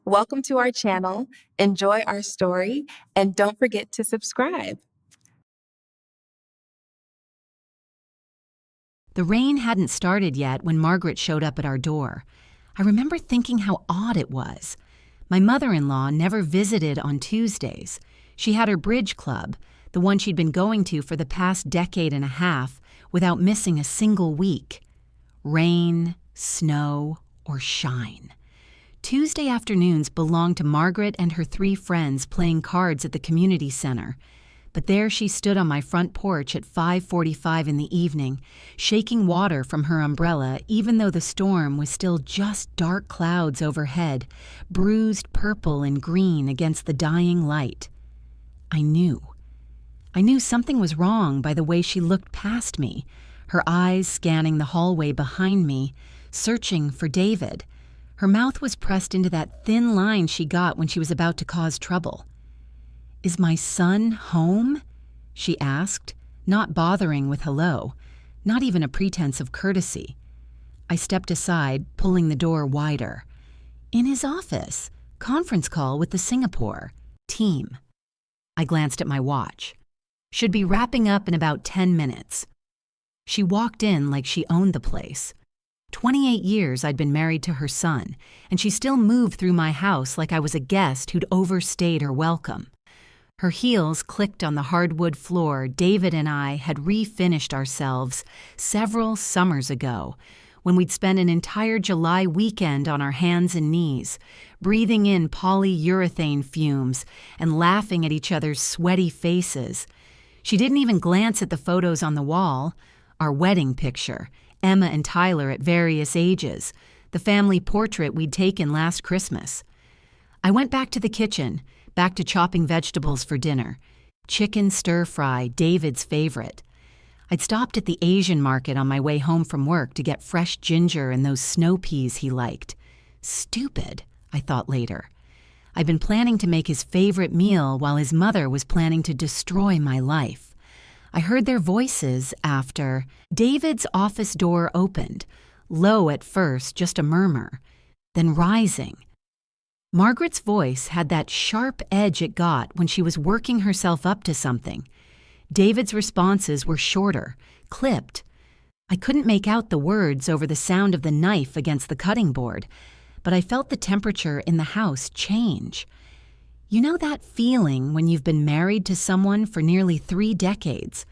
Welcome to our channel. Enjoy our story and don't forget to subscribe. The rain hadn't started yet when Margaret showed up at our door. I remember thinking how odd it was. My mother-in-law never visited on Tuesdays. She had her bridge club, the one she'd been going to for the past decade and a half, without missing a single week. Rain, snow, or shine. Tuesday afternoons belonged to Margaret and her 3 friends playing cards at the community center. But there she stood on my front porch at 5:45 in the evening, shaking water from her umbrella even though the storm was still just dark clouds overhead, bruised purple and green against the dying light. I knew something was wrong by the way she looked past me, her eyes scanning the hallway behind me, searching for David. Her mouth was pressed into that thin line she got when she was about to cause trouble. "Is my son home?" she asked, not bothering with hello, not even a pretense of courtesy. I stepped aside, pulling the door wider. "In his office. Conference call with the Singapore team." I glanced at my watch. "Should be wrapping up in about 10 minutes. She walked in like she owned the place. 28 years I'd been married to her son, and she still moved through my house like I was a guest who'd overstayed her welcome. Her heels clicked on the hardwood floor David and I had refinished ourselves several summers ago, when we'd spent an entire July weekend on our hands and knees, breathing in polyurethane fumes and laughing at each other's sweaty faces. She didn't even glance at the photos on the wall, our wedding picture, Emma and Tyler at various ages, the family portrait we'd taken last Christmas. I went back to the kitchen, back to chopping vegetables for dinner. Chicken stir-fry, David's favorite. I'd stopped at the Asian market on my way home from work to get fresh ginger and those snow peas he liked. Stupid, I thought later. I'd been planning to make his favorite meal while his mother was planning to destroy my life. I heard their voices after. David's office door opened, low at first, just a murmur, then rising. Margaret's voice had that sharp edge it got when she was working herself up to something. David's responses were shorter, clipped. I couldn't make out the words over the sound of the knife against the cutting board, but I felt the temperature in the house change. You know that feeling when you've been married to someone for nearly 3 decades,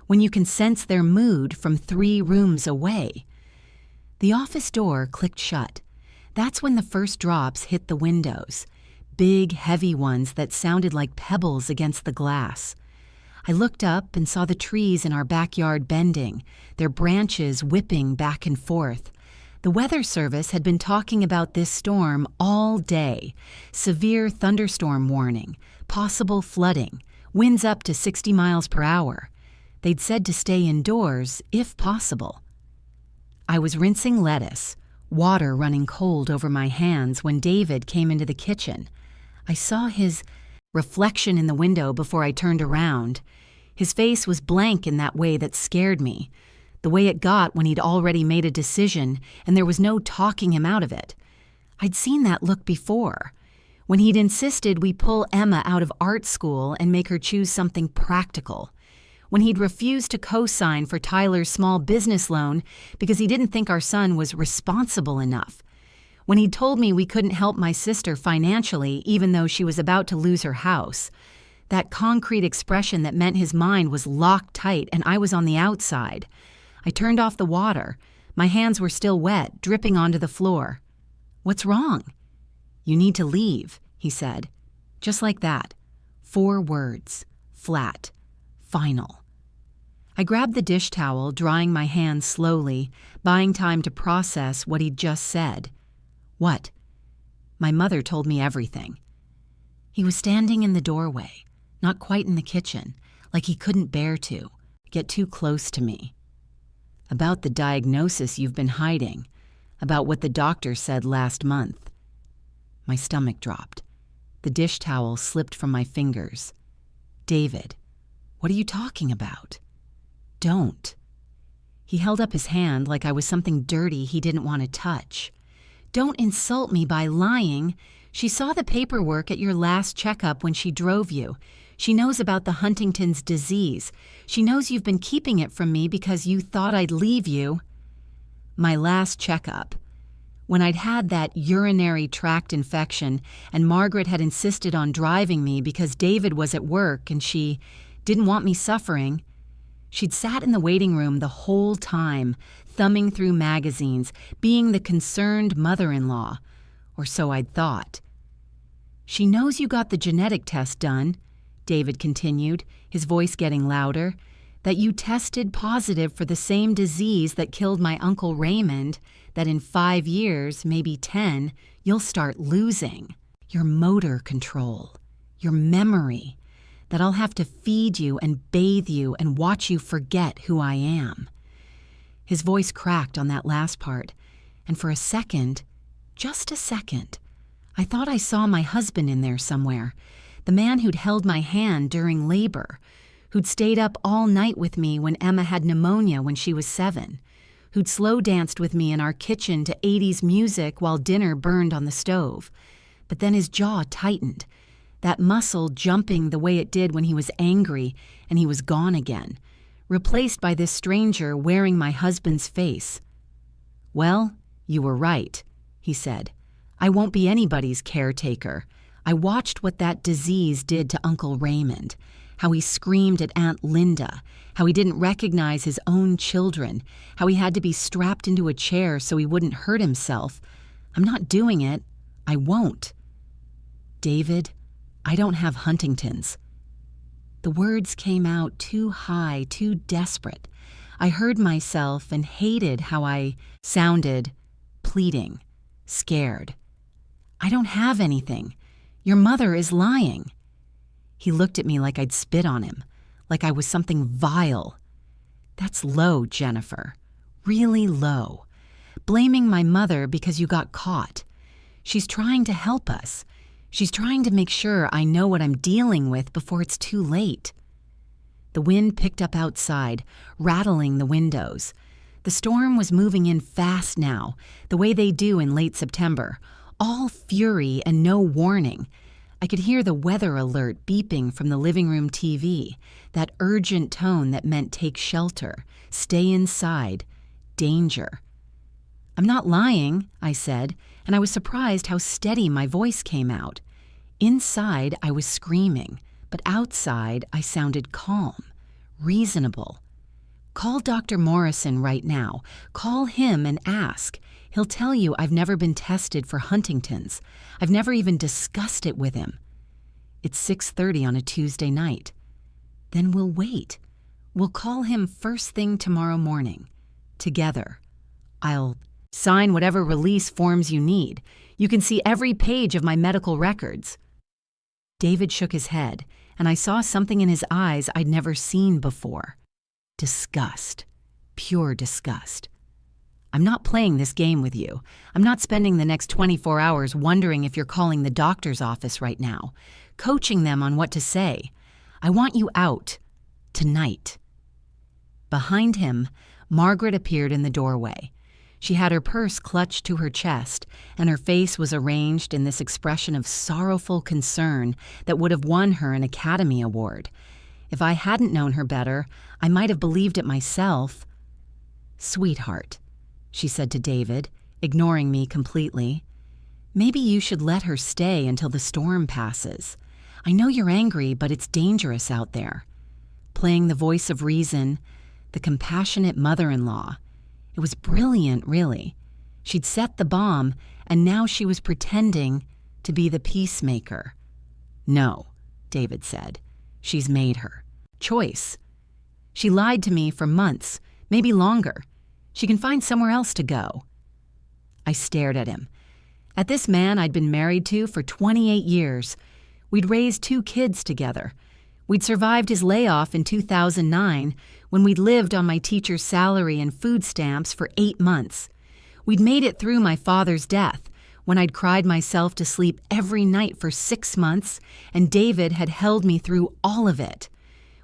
when you can sense their mood from 3 rooms away? The office door clicked shut. That's when the first drops hit the windows, big, heavy ones that sounded like pebbles against the glass. I looked up and saw the trees in our backyard bending, their branches whipping back and forth. The Weather Service had been talking about this storm all day. Severe thunderstorm warning, possible flooding, winds up to 60 miles per hour. They'd said to stay indoors if possible. I was rinsing lettuce, water running cold over my hands when David came into the kitchen. I saw his reflection in the window before I turned around. His face was blank in that way that scared me. The way it got when he'd already made a decision and there was no talking him out of it. I'd seen that look before, when he'd insisted we pull Emma out of art school and make her choose something practical, when he'd refused to co-sign for Tyler's small business loan because he didn't think our son was responsible enough, when he'd told me we couldn't help my sister financially even though she was about to lose her house. That concrete expression that meant his mind was locked tight and I was on the outside. I turned off the water. My hands were still wet, dripping onto the floor. "What's wrong?" "You need to leave," he said. Just like that. 4 words. Flat. Final. I grabbed the dish towel, drying my hands slowly, buying time to process what he'd just said. "What?" My mother told me everything. He was standing in the doorway, not quite in the kitchen, like he couldn't bear to get too close to me. "About the diagnosis you've been hiding, about what the doctor said last month." My stomach dropped. The dish towel slipped from my fingers. "David, what are you talking about?" "Don't." He held up his hand like I was something dirty he didn't want to touch. "Don't insult me by lying. She saw the paperwork at your last checkup when she drove you. She knows about the Huntington's disease. She knows you've been keeping it from me because you thought I'd leave you. My last checkup. When I'd had that urinary tract infection and Margaret had insisted on driving me because David was at work and she didn't want me suffering. She'd sat in the waiting room the whole time, thumbing through magazines, being the concerned mother-in-law, or so I'd thought. She knows you got the genetic test done, David continued, his voice getting louder, that you tested positive for the same disease that killed my Uncle Raymond, that in 5 years, maybe 10, you'll start losing your motor control, your memory, that I'll have to feed you and bathe you and watch you forget who I am. His voice cracked on that last part, and for a second, just a second, I thought I saw my husband in there somewhere, the man who'd held my hand during labor, who'd stayed up all night with me when Emma had pneumonia when she was 7, who'd slow danced with me in our kitchen to 80s music while dinner burned on the stove. But then his jaw tightened, that muscle jumping the way it did when he was angry, and he was gone again, replaced by this stranger wearing my husband's face. "Well, you were right," he said. "I won't be anybody's caretaker. I watched what that disease did to Uncle Raymond, how he screamed at Aunt Linda, how he didn't recognize his own children, how he had to be strapped into a chair so he wouldn't hurt himself. I'm not doing it. I won't. David, I don't have Huntington's." The words came out too high, too desperate. I heard myself and hated how I sounded, pleading, scared. "I don't have anything. Your mother is lying." He looked at me like I'd spit on him, like I was something vile. "That's low, Jennifer. Really low. Blaming my mother because you got caught. She's trying to help us. She's trying to make sure I know what I'm dealing with before it's too late." The wind picked up outside, rattling the windows. The storm was moving in fast now, the way they do in late September, all fury and no warning. I could hear the weather alert beeping from the living room TV, that urgent tone that meant take shelter, stay inside, danger. "I'm not lying," I said, and I was surprised how steady my voice came out. Inside, I was screaming, but outside, I sounded calm, reasonable. "Call Dr. Morrison right now. Call him and ask. He'll tell you I've never been tested for Huntington's. I've never even discussed it with him. It's 6:30 on a Tuesday night. Then we'll wait. We'll call him first thing tomorrow morning. Together. I'll sign whatever release forms you need. You can see every page of my medical records." David shook his head, and I saw something in his eyes I'd never seen before. Disgust. Pure disgust. "I'm not playing this game with you. I'm not spending the next 24 hours wondering if you're calling the doctor's office right now, coaching them on what to say. I want you out. Tonight." Behind him, Margaret appeared in the doorway. She had her purse clutched to her chest, and her face was arranged in this expression of sorrowful concern that would have won her an Academy Award. If I hadn't known her better, I might have believed it myself. "Sweetheart," she said to David, ignoring me completely, "maybe you should let her stay until the storm passes. I know you're angry, but it's dangerous out there." Playing the voice of reason, the compassionate mother-in-law. It was brilliant, really. She'd set the bomb, and now she was pretending to be the peacemaker. "No," David said. "She's made her choice. She lied to me for months, maybe longer. She can find somewhere else to go." I stared at him. At this man I'd been married to for 28 years. We'd raised 2 kids together. We'd survived his layoff in 2009 when we'd lived on my teacher's salary and food stamps for 8 months. We'd made it through my father's death when I'd cried myself to sleep every night for 6 months, and David had held me through all of it.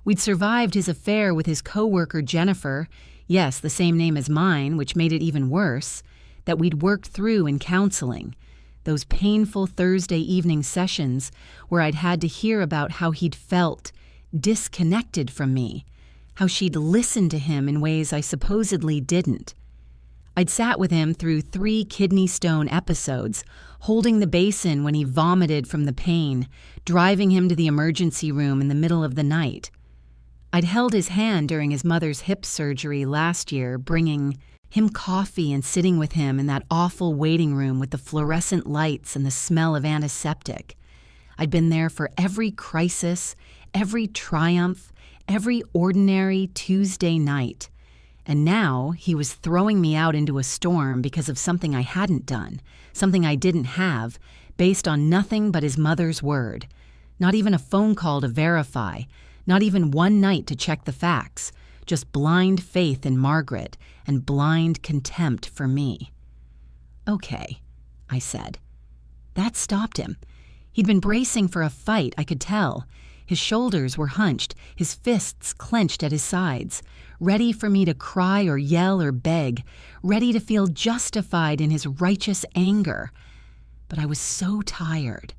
We'd survived his affair with his coworker Jennifer, yes, the same name as mine, which made it even worse, that we'd worked through in counseling, those painful Thursday evening sessions where I'd had to hear about how he'd felt disconnected from me, how she'd listened to him in ways I supposedly didn't. I'd sat with him through 3 kidney stone episodes, holding the basin when he vomited from the pain, driving him to the emergency room in the middle of the night. I'd held his hand during his mother's hip surgery last year, bringing him coffee and sitting with him in that awful waiting room with the fluorescent lights and the smell of antiseptic. I'd been there for every crisis, every triumph, every ordinary Tuesday night. And now he was throwing me out into a storm because of something I hadn't done, something I didn't have, based on nothing but his mother's word. Not even a phone call to verify, not even one night to check the facts, just blind faith in Margaret and blind contempt for me. "Okay," I said. That stopped him. He'd been bracing for a fight, I could tell. His shoulders were hunched, his fists clenched at his sides, ready for me to cry or yell or beg, ready to feel justified in his righteous anger. But I was so tired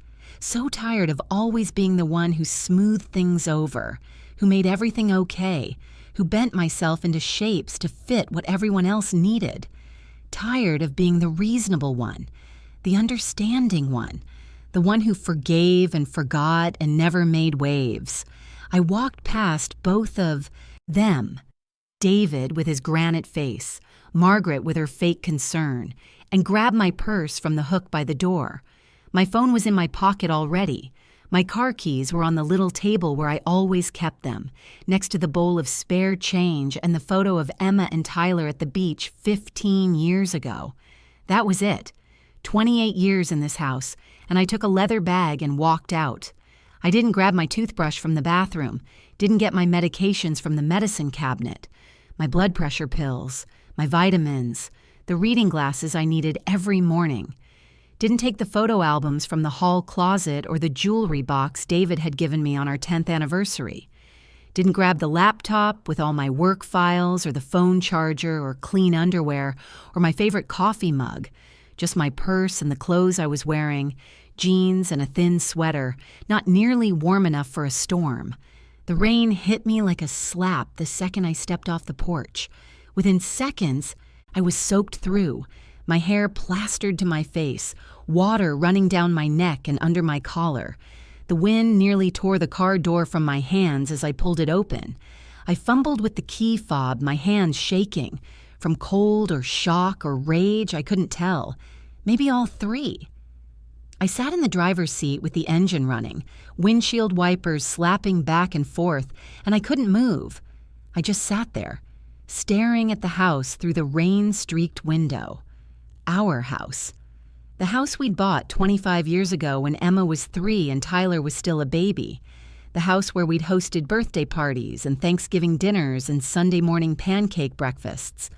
of always being the one who smoothed things over, who made everything okay, who bent myself into shapes to fit what everyone else needed. Tired of being the reasonable one, the understanding one, the one who forgave and forgot and never made waves. I walked past both of them, David with his granite face, Margaret with her fake concern, and grabbed my purse from the hook by the door. My phone was in my pocket already. My car keys were on the little table where I always kept them, next to the bowl of spare change and the photo of Emma and Tyler at the beach 15 years ago. That was it. 28 years in this house, and I took a leather bag and walked out. I didn't grab my toothbrush from the bathroom, didn't get my medications from the medicine cabinet, my blood pressure pills, my vitamins, the reading glasses I needed every morning. Didn't take the photo albums from the hall closet or the jewelry box David had given me on our 10th anniversary. Didn't grab the laptop with all my work files or the phone charger or clean underwear or my favorite coffee mug. Just my purse and the clothes I was wearing, jeans and a thin sweater, not nearly warm enough for a storm. The rain hit me like a slap the second I stepped off the porch. Within seconds, I was soaked through, my hair plastered to my face, water running down my neck and under my collar. The wind nearly tore the car door from my hands as I pulled it open. I fumbled with the key fob, my hands shaking. From cold or shock or rage, I couldn't tell. Maybe all 3. I sat in the driver's seat with the engine running, windshield wipers slapping back and forth, and I couldn't move. I just sat there, staring at the house through the rain-streaked window. Our house. The house we'd bought 25 years ago when Emma was 3 and Tyler was still a baby. The house where we'd hosted birthday parties and Thanksgiving dinners and Sunday morning pancake breakfasts.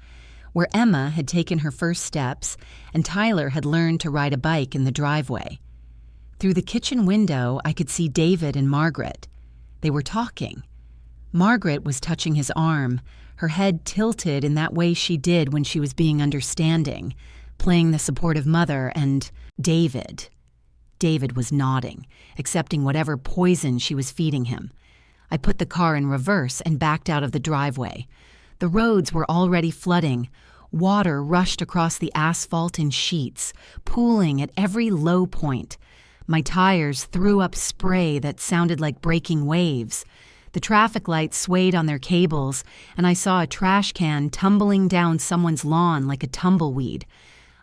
Where Emma had taken her first steps and Tyler had learned to ride a bike in the driveway. Through the kitchen window, I could see David and Margaret. They were talking. Margaret was touching his arm, her head tilted in that way she did when she was being understanding, playing the supportive mother, and David. David was nodding, accepting whatever poison she was feeding him. I put the car in reverse and backed out of the driveway. The roads were already flooding. Water rushed across the asphalt in sheets, pooling at every low point. My tires threw up spray that sounded like breaking waves. The traffic lights swayed on their cables, and I saw a trash can tumbling down someone's lawn like a tumbleweed.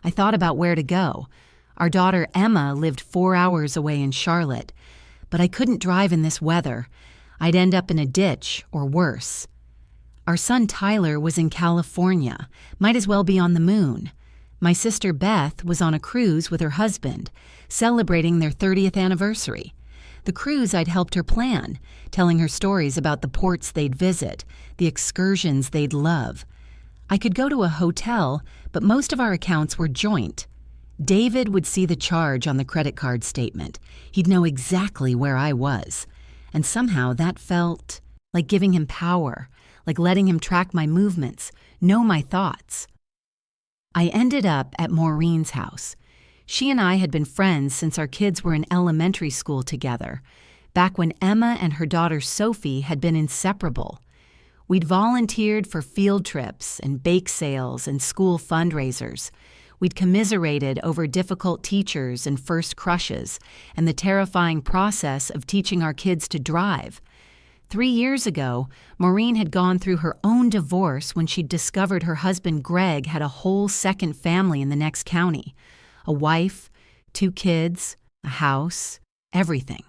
I thought about where to go. Our daughter Emma lived 4 hours away in Charlotte, but I couldn't drive in this weather. I'd end up in a ditch or worse. Our son Tyler was in California, might as well be on the moon. My sister Beth was on a cruise with her husband, celebrating their 30th anniversary. The cruise I'd helped her plan, telling her stories about the ports they'd visit, the excursions they'd love. I could go to a hotel, but most of our accounts were joint. David would see the charge on the credit card statement. He'd know exactly where I was. And somehow that felt like giving him power, like letting him track my movements, know my thoughts. I ended up at Maureen's house. She and I had been friends since our kids were in elementary school together, back when Emma and her daughter Sophie had been inseparable. We'd volunteered for field trips and bake sales and school fundraisers. We'd commiserated over difficult teachers and first crushes and the terrifying process of teaching our kids to drive. 3 years ago, Maureen had gone through her own divorce when she'd discovered her husband Greg had a whole second family in the next county. A wife, 2 kids, a house, everything.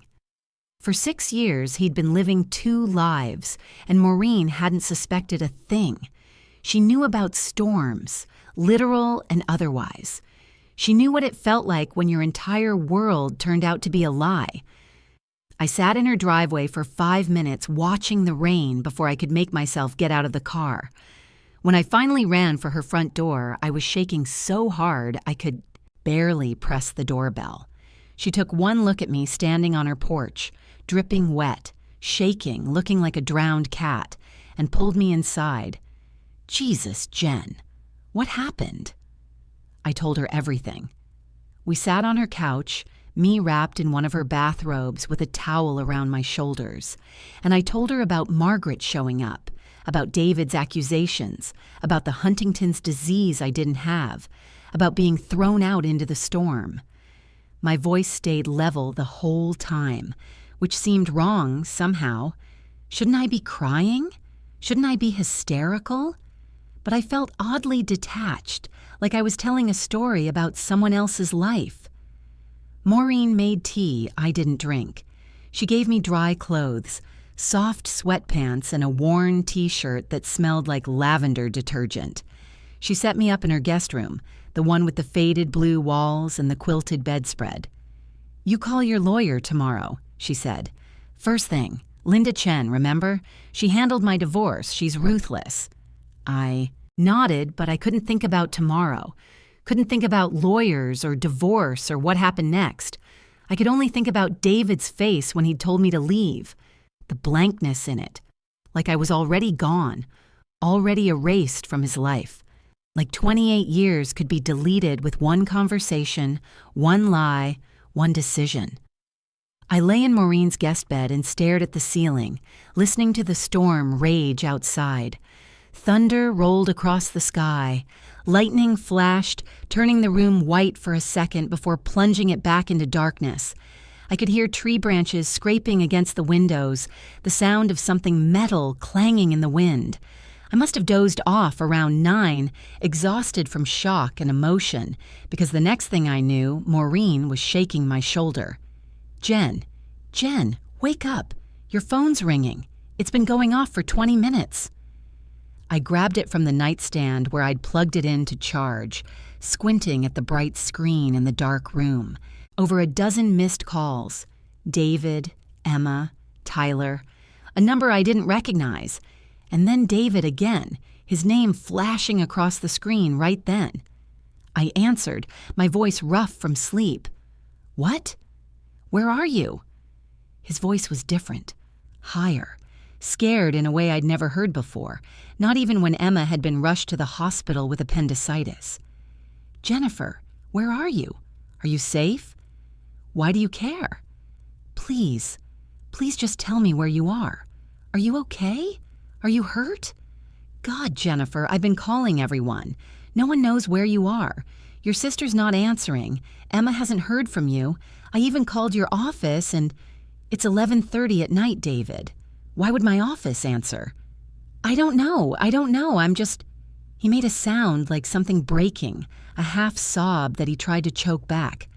For 6 years, he'd been living 2 lives, and Maureen hadn't suspected a thing. She knew about storms, literal and otherwise. She knew what it felt like when your entire world turned out to be a lie. I sat in her driveway for 5 minutes watching the rain before I could make myself get out of the car. When I finally ran for her front door, I was shaking so hard I could barely press the doorbell. She took one look at me standing on her porch, dripping wet, shaking, looking like a drowned cat, and pulled me inside. Jesus, Jen, what happened? I told her everything. We sat on her couch, me wrapped in one of her bathrobes with a towel around my shoulders, and I told her about Margaret showing up, about David's accusations, about the Huntington's disease I didn't have, about being thrown out into the storm. My voice stayed level the whole time, which seemed wrong somehow. Shouldn't I be crying? Shouldn't I be hysterical? But I felt oddly detached, like I was telling a story about someone else's life. Maureen made tea I didn't drink. She gave me dry clothes, soft sweatpants and a worn t-shirt that smelled like lavender detergent. She set me up in her guest room, the one with the faded blue walls and the quilted bedspread. "You call your lawyer tomorrow," she said. "First thing, Linda Chen, remember? She handled my divorce. She's ruthless." I nodded, but I couldn't think about tomorrow. Couldn't think about lawyers or divorce or what happened next. I could only think about David's face when he'd told me to leave. The blankness in it. Like I was already gone, already erased from his life. Like 28 years could be deleted with one conversation, one lie, one decision. I lay in Maureen's guest bed and stared at the ceiling, listening to the storm rage outside. Thunder rolled across the sky. Lightning flashed, turning the room white for a second before plunging it back into darkness. I could hear tree branches scraping against the windows, the sound of something metal clanging in the wind. I must have dozed off around 9, exhausted from shock and emotion, because the next thing I knew, Maureen was shaking my shoulder. Jen, wake up. Your phone's ringing. It's been going off for 20 minutes. I grabbed it from the nightstand where I'd plugged it in to charge, squinting at the bright screen in the dark room. Over a dozen missed calls. David, Emma, Tyler, a number I didn't recognize. And then David again, his name flashing across the screen right then. I answered, my voice rough from sleep. "What? Where are you?" His voice was different, higher, scared in a way I'd never heard before, not even when Emma had been rushed to the hospital with appendicitis. "Jennifer, where are you? Are you safe? Why do you care? Please just tell me where you are. Are you okay? Are you hurt? God, Jennifer, I've been calling everyone. No one knows where you are. Your sister's not answering. Emma hasn't heard from you. I even called your office and it's 11:30 at night, David. Why would my office answer?" I don't know. I'm just..." He made a sound like something breaking, a half sob that he tried to choke back.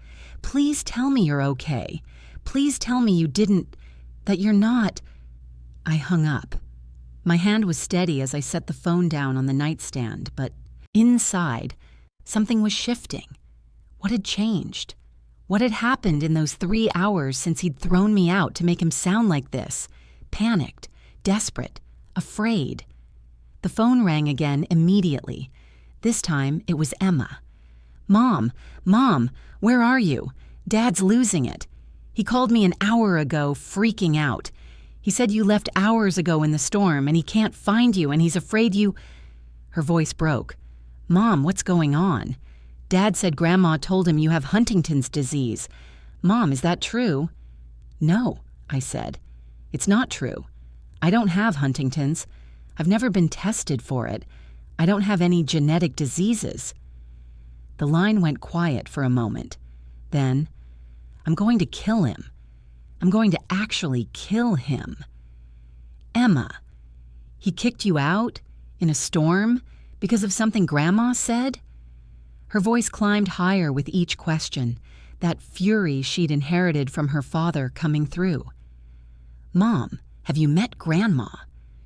"Please tell me you're okay. Please tell me that you're not..." I hung up. My hand was steady as I set the phone down on the nightstand, but inside, something was shifting. What had changed? What had happened in those 3 hours since he'd thrown me out to make him sound like this? Panicked, desperate, afraid. The phone rang again immediately. This time it was Emma. Mom, where are you? Dad's losing it. He called me an hour ago, freaking out. He said you left hours ago in the storm and he can't find you and he's afraid you..." Her voice broke. "Mom, what's going on? Dad said Grandma told him you have Huntington's disease. Mom, is that true? No, I said. It's not true. I don't have Huntington's. I've never been tested for it. I don't have any genetic diseases. The line went quiet for a moment. Then, I'm going to kill him. I'm going to actually kill him. Emma, he kicked you out in a storm because of something Grandma said? Her voice climbed higher with each question, that fury she'd inherited from her father coming through. Mom, have you met Grandma?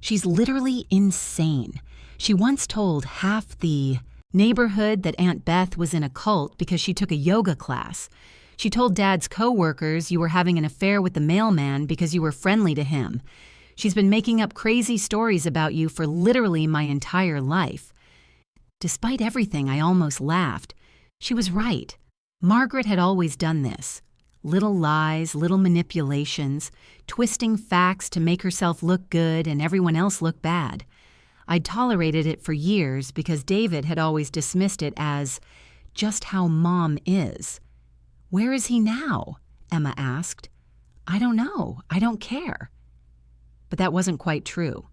She's literally insane. She once told half the neighborhood that Aunt Beth was in a cult because she took a yoga class. She told Dad's co-workers you were having an affair with the mailman because you were friendly to him. She's been making up crazy stories about you for literally my entire life. Despite everything, I almost laughed. She was right. Margaret had always done this. Little lies, little manipulations, twisting facts to make herself look good and everyone else look bad. I'd tolerated it for years because David had always dismissed it as just how Mom is. Where is he now? Emma asked. I don't know. I don't care. But that wasn't quite true.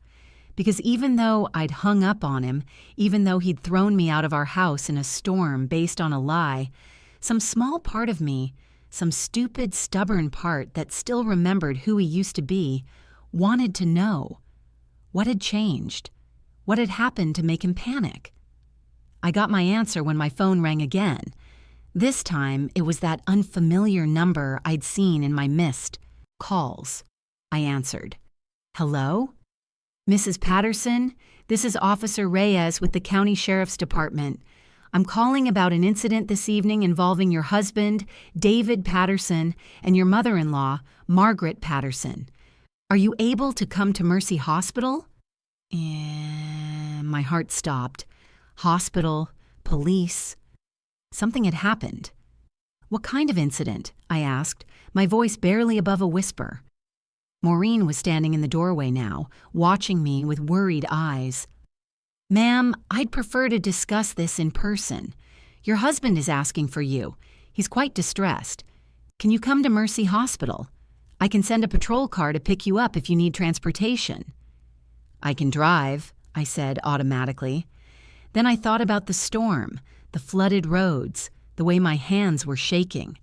Because even though I'd hung up on him, even though he'd thrown me out of our house in a storm based on a lie, some small part of me, some stupid, stubborn part that still remembered who he used to be, wanted to know. What had changed? What had happened to make him panic? I got my answer when my phone rang again. This time, it was that unfamiliar number I'd seen in my missed calls. I answered. Hello? Mrs. Patterson, this is Officer Reyes with the County Sheriff's Department. I'm calling about an incident this evening involving your husband, David Patterson, and your mother-in-law, Margaret Patterson. Are you able to come to Mercy Hospital? And my heart stopped. Hospital, police. Something had happened. What kind of incident? I asked, my voice barely above a whisper. Maureen was standing in the doorway now, watching me with worried eyes. Ma'am, I'd prefer to discuss this in person. Your husband is asking for you. He's quite distressed. Can you come to Mercy Hospital? I can send a patrol car to pick you up if you need transportation. I can drive, I said automatically. Then I thought about the storm, the flooded roads, the way my hands were shaking.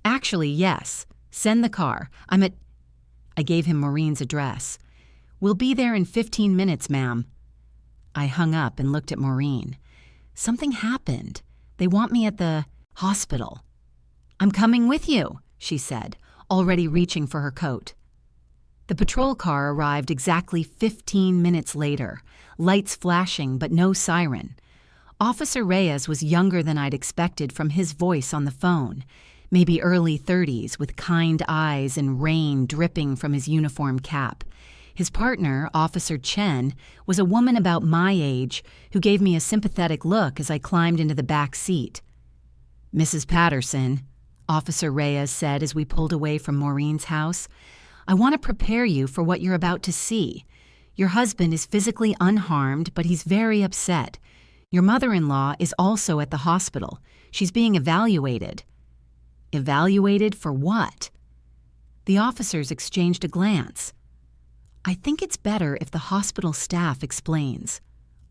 Actually, yes. Send the car. I gave him Maureen's address. We'll be there in 15 minutes, ma'am. I hung up and looked at Maureen. Something happened. They want me at the hospital. I'm coming with you, she said, already reaching for her coat. The patrol car arrived exactly 15 minutes later, lights flashing but no siren. Officer Reyes was younger than I'd expected from his voice on the phone, maybe early 30s with kind eyes and rain dripping from his uniform cap. His partner, Officer Chen, was a woman about my age who gave me a sympathetic look as I climbed into the back seat. Mrs. Patterson, Officer Reyes said as we pulled away from Maureen's house, I want to prepare you for what you're about to see. Your husband is physically unharmed, but he's very upset. Your mother-in-law is also at the hospital. She's being evaluated. Evaluated for what? The officers exchanged a glance. I think it's better if the hospital staff explains,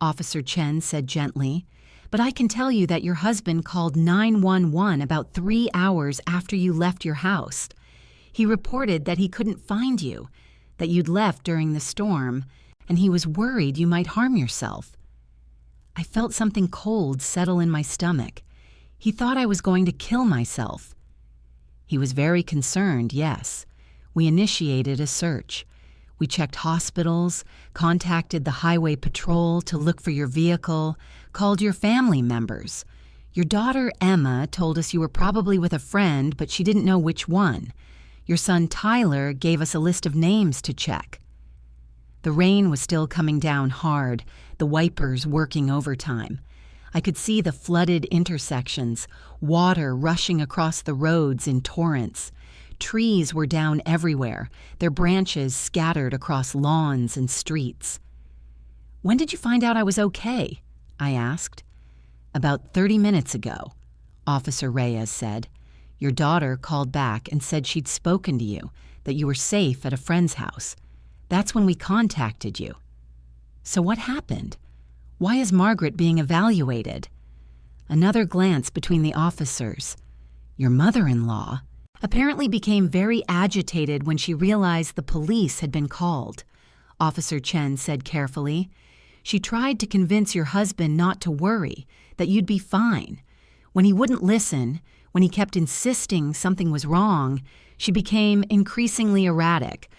Officer Chen said gently, but I can tell you that your husband called 911 about 3 hours after you left your house. He reported that he couldn't find you, that you'd left during the storm, and he was worried you might harm yourself. I felt something cold settle in my stomach. He thought I was going to kill myself. He was very concerned, yes. We initiated a search. We checked hospitals, contacted the highway patrol to look for your vehicle, called your family members. Your daughter Emma told us you were probably with a friend, but she didn't know which one. Your son Tyler gave us a list of names to check. The rain was still coming down hard, the wipers working overtime. I could see the flooded intersections, water rushing across the roads in torrents. Trees were down everywhere, their branches scattered across lawns and streets. When did you find out I was okay? I asked. About 30 minutes ago, Officer Reyes said. "Your daughter called back and said she'd spoken to you, that you were safe at a friend's house. That's when we contacted you." "So what happened? Why is Margaret being evaluated?" Another glance between the officers. Your mother-in-law apparently became very agitated when she realized the police had been called. Officer Chen said carefully, "She tried to convince your husband not to worry, that you'd be fine. When he wouldn't listen, when he kept insisting something was wrong, she became increasingly erratic.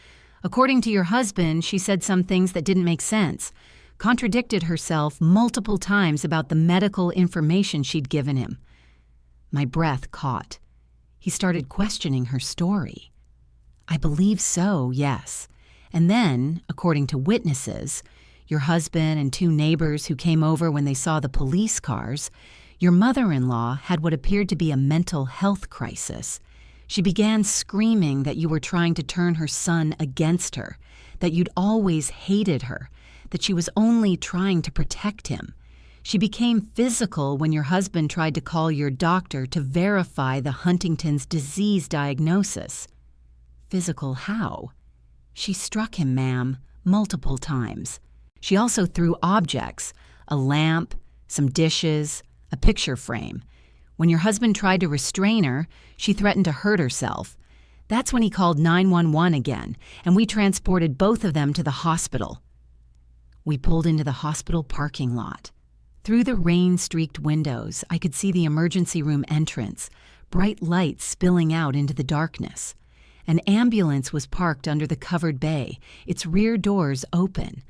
According to your husband, she said some things that didn't make sense, contradicted herself multiple times about the medical information she'd given him." My breath caught. He started questioning her story. "I believe so, yes. And then, according to witnesses, your husband and 2 neighbors who came over when they saw the police cars, your mother-in-law had what appeared to be a mental health crisis. She began screaming that you were trying to turn her son against her, that you'd always hated her, that she was only trying to protect him. She became physical when your husband tried to call your doctor to verify the Huntington's disease diagnosis." "Physical how?" "She struck him, ma'am, multiple times. She also threw objects, a lamp, some dishes, a picture frame. When your husband tried to restrain her, she threatened to hurt herself. That's when he called 911 again, and we transported both of them to the hospital." We pulled into the hospital parking lot. Through the rain-streaked windows, I could see the emergency room entrance, bright lights spilling out into the darkness. An ambulance was parked under the covered bay, its rear doors open.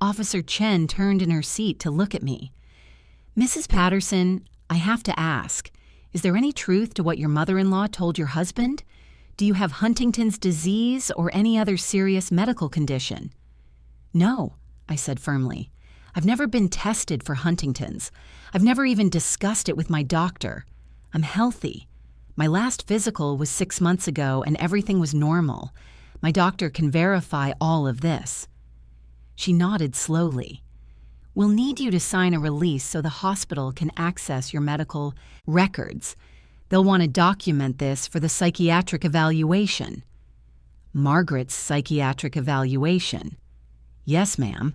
Officer Chen turned in her seat to look at me. "Mrs. Patterson, I have to ask, is there any truth to what your mother-in-law told your husband? Do you have Huntington's disease or any other serious medical condition?" "No," I said firmly. "I've never been tested for Huntington's. I've never even discussed it with my doctor. I'm healthy. My last physical was 6 months ago and everything was normal. My doctor can verify all of this." She nodded slowly. "We'll need you to sign a release so the hospital can access your medical records. They'll want to document this for the psychiatric evaluation." "Margaret's psychiatric evaluation?" "Yes, ma'am."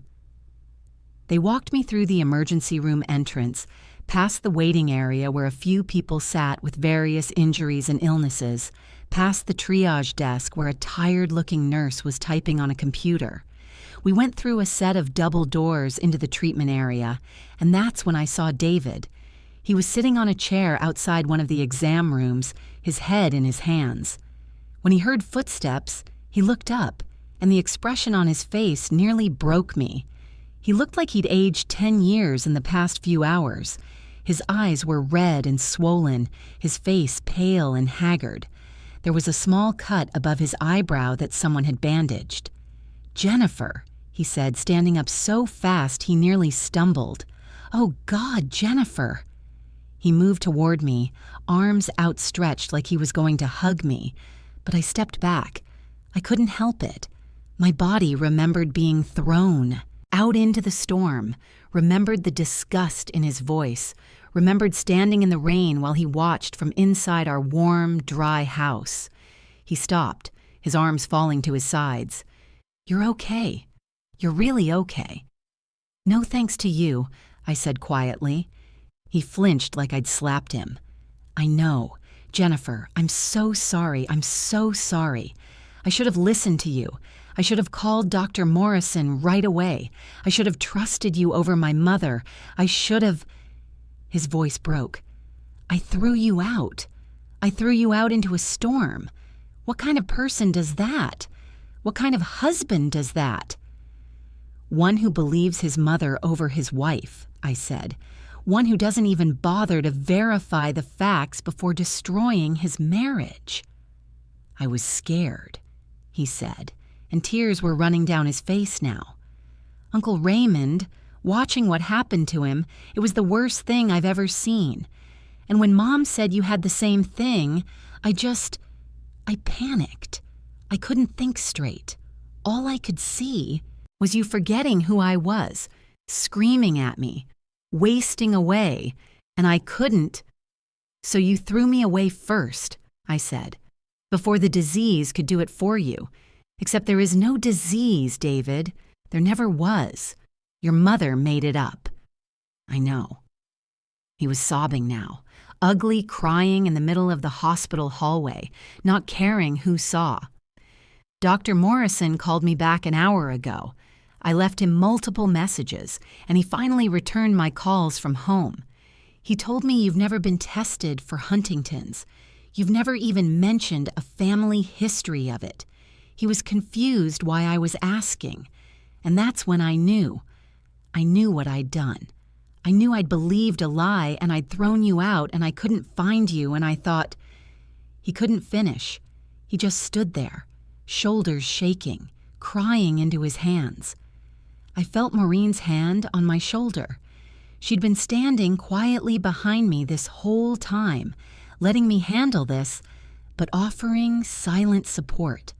They walked me through the emergency room entrance, past the waiting area where a few people sat with various injuries and illnesses, past the triage desk where a tired-looking nurse was typing on a computer. We went through a set of double doors into the treatment area, and that's when I saw David. He was sitting on a chair outside one of the exam rooms, his head in his hands. When he heard footsteps, he looked up, and the expression on his face nearly broke me. He looked like he'd aged 10 years in the past few hours. His eyes were red and swollen, his face pale and haggard. There was a small cut above his eyebrow that someone had bandaged. "Jennifer," he said, standing up so fast he nearly stumbled. "Oh God, Jennifer." He moved toward me, arms outstretched like he was going to hug me, but I stepped back. I couldn't help it. My body remembered being thrown out into the storm, remembered the disgust in his voice, remembered standing in the rain while he watched from inside our warm, dry house. He stopped, his arms falling to his sides. "You're okay. You're really okay." "No thanks to you," I said quietly. He flinched like I'd slapped him. "I know. Jennifer, I'm so sorry. I'm so sorry. I should have listened to you. I should have called Dr. Morrison right away. I should have trusted you over my mother. I should have—" His voice broke. "I threw you out. I threw you out into a storm. What kind of person does that? What kind of husband does that?" "One who believes his mother over his wife," I said. "One who doesn't even bother to verify the facts before destroying his marriage." "I was scared," he said, and tears were running down his face now. "Uncle Raymond, watching what happened to him, it was the worst thing I've ever seen. And when Mom said you had the same thing, I panicked. I couldn't think straight. All I could see was you forgetting who I was, screaming at me, wasting away, and I couldn't." So you threw me away first, I said, before the disease could do it for you. Except there is no disease, David. There never was. Your mother made it up. I know. He was sobbing now, ugly, crying in the middle of the hospital hallway, not caring who saw. Dr. Morrison called me back an hour ago. I left him multiple messages, and he finally returned my calls from home. He told me you've never been tested for Huntington's. You've never even mentioned a family history of it. He was confused why I was asking. And that's when I knew. I knew what I'd done. I knew I'd believed a lie and I'd thrown you out and I couldn't find you, and I thought... He couldn't finish. He just stood there, shoulders shaking, crying into his hands. I felt Maureen's hand on my shoulder. She'd been standing quietly behind me this whole time, letting me handle this, but offering silent support.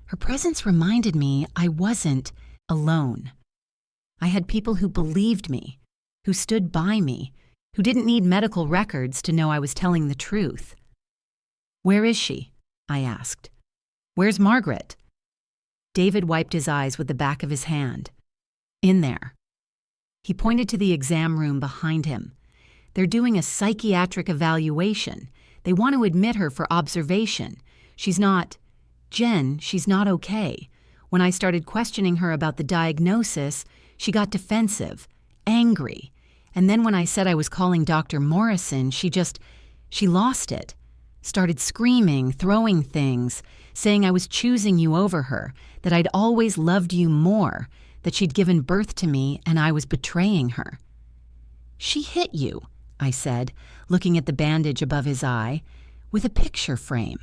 Her presence reminded me I wasn't alone. I had people who believed me, who stood by me, who didn't need medical records to know I was telling the truth. "Where is she?" I asked. "Where's Margaret?" David wiped his eyes with the back of his hand. "In there." He pointed to the exam room behind him. "They're doing a psychiatric evaluation. They want to admit her for observation. She's not... Jen, she's not okay. When I started questioning her about the diagnosis, she got defensive, angry. And then when I said I was calling Dr. Morrison, she lost it. Started screaming, throwing things, saying I was choosing you over her, that I'd always loved you more, that she'd given birth to me and I was betraying her." "She hit you," I said, looking at the bandage above his eye, "with a picture frame.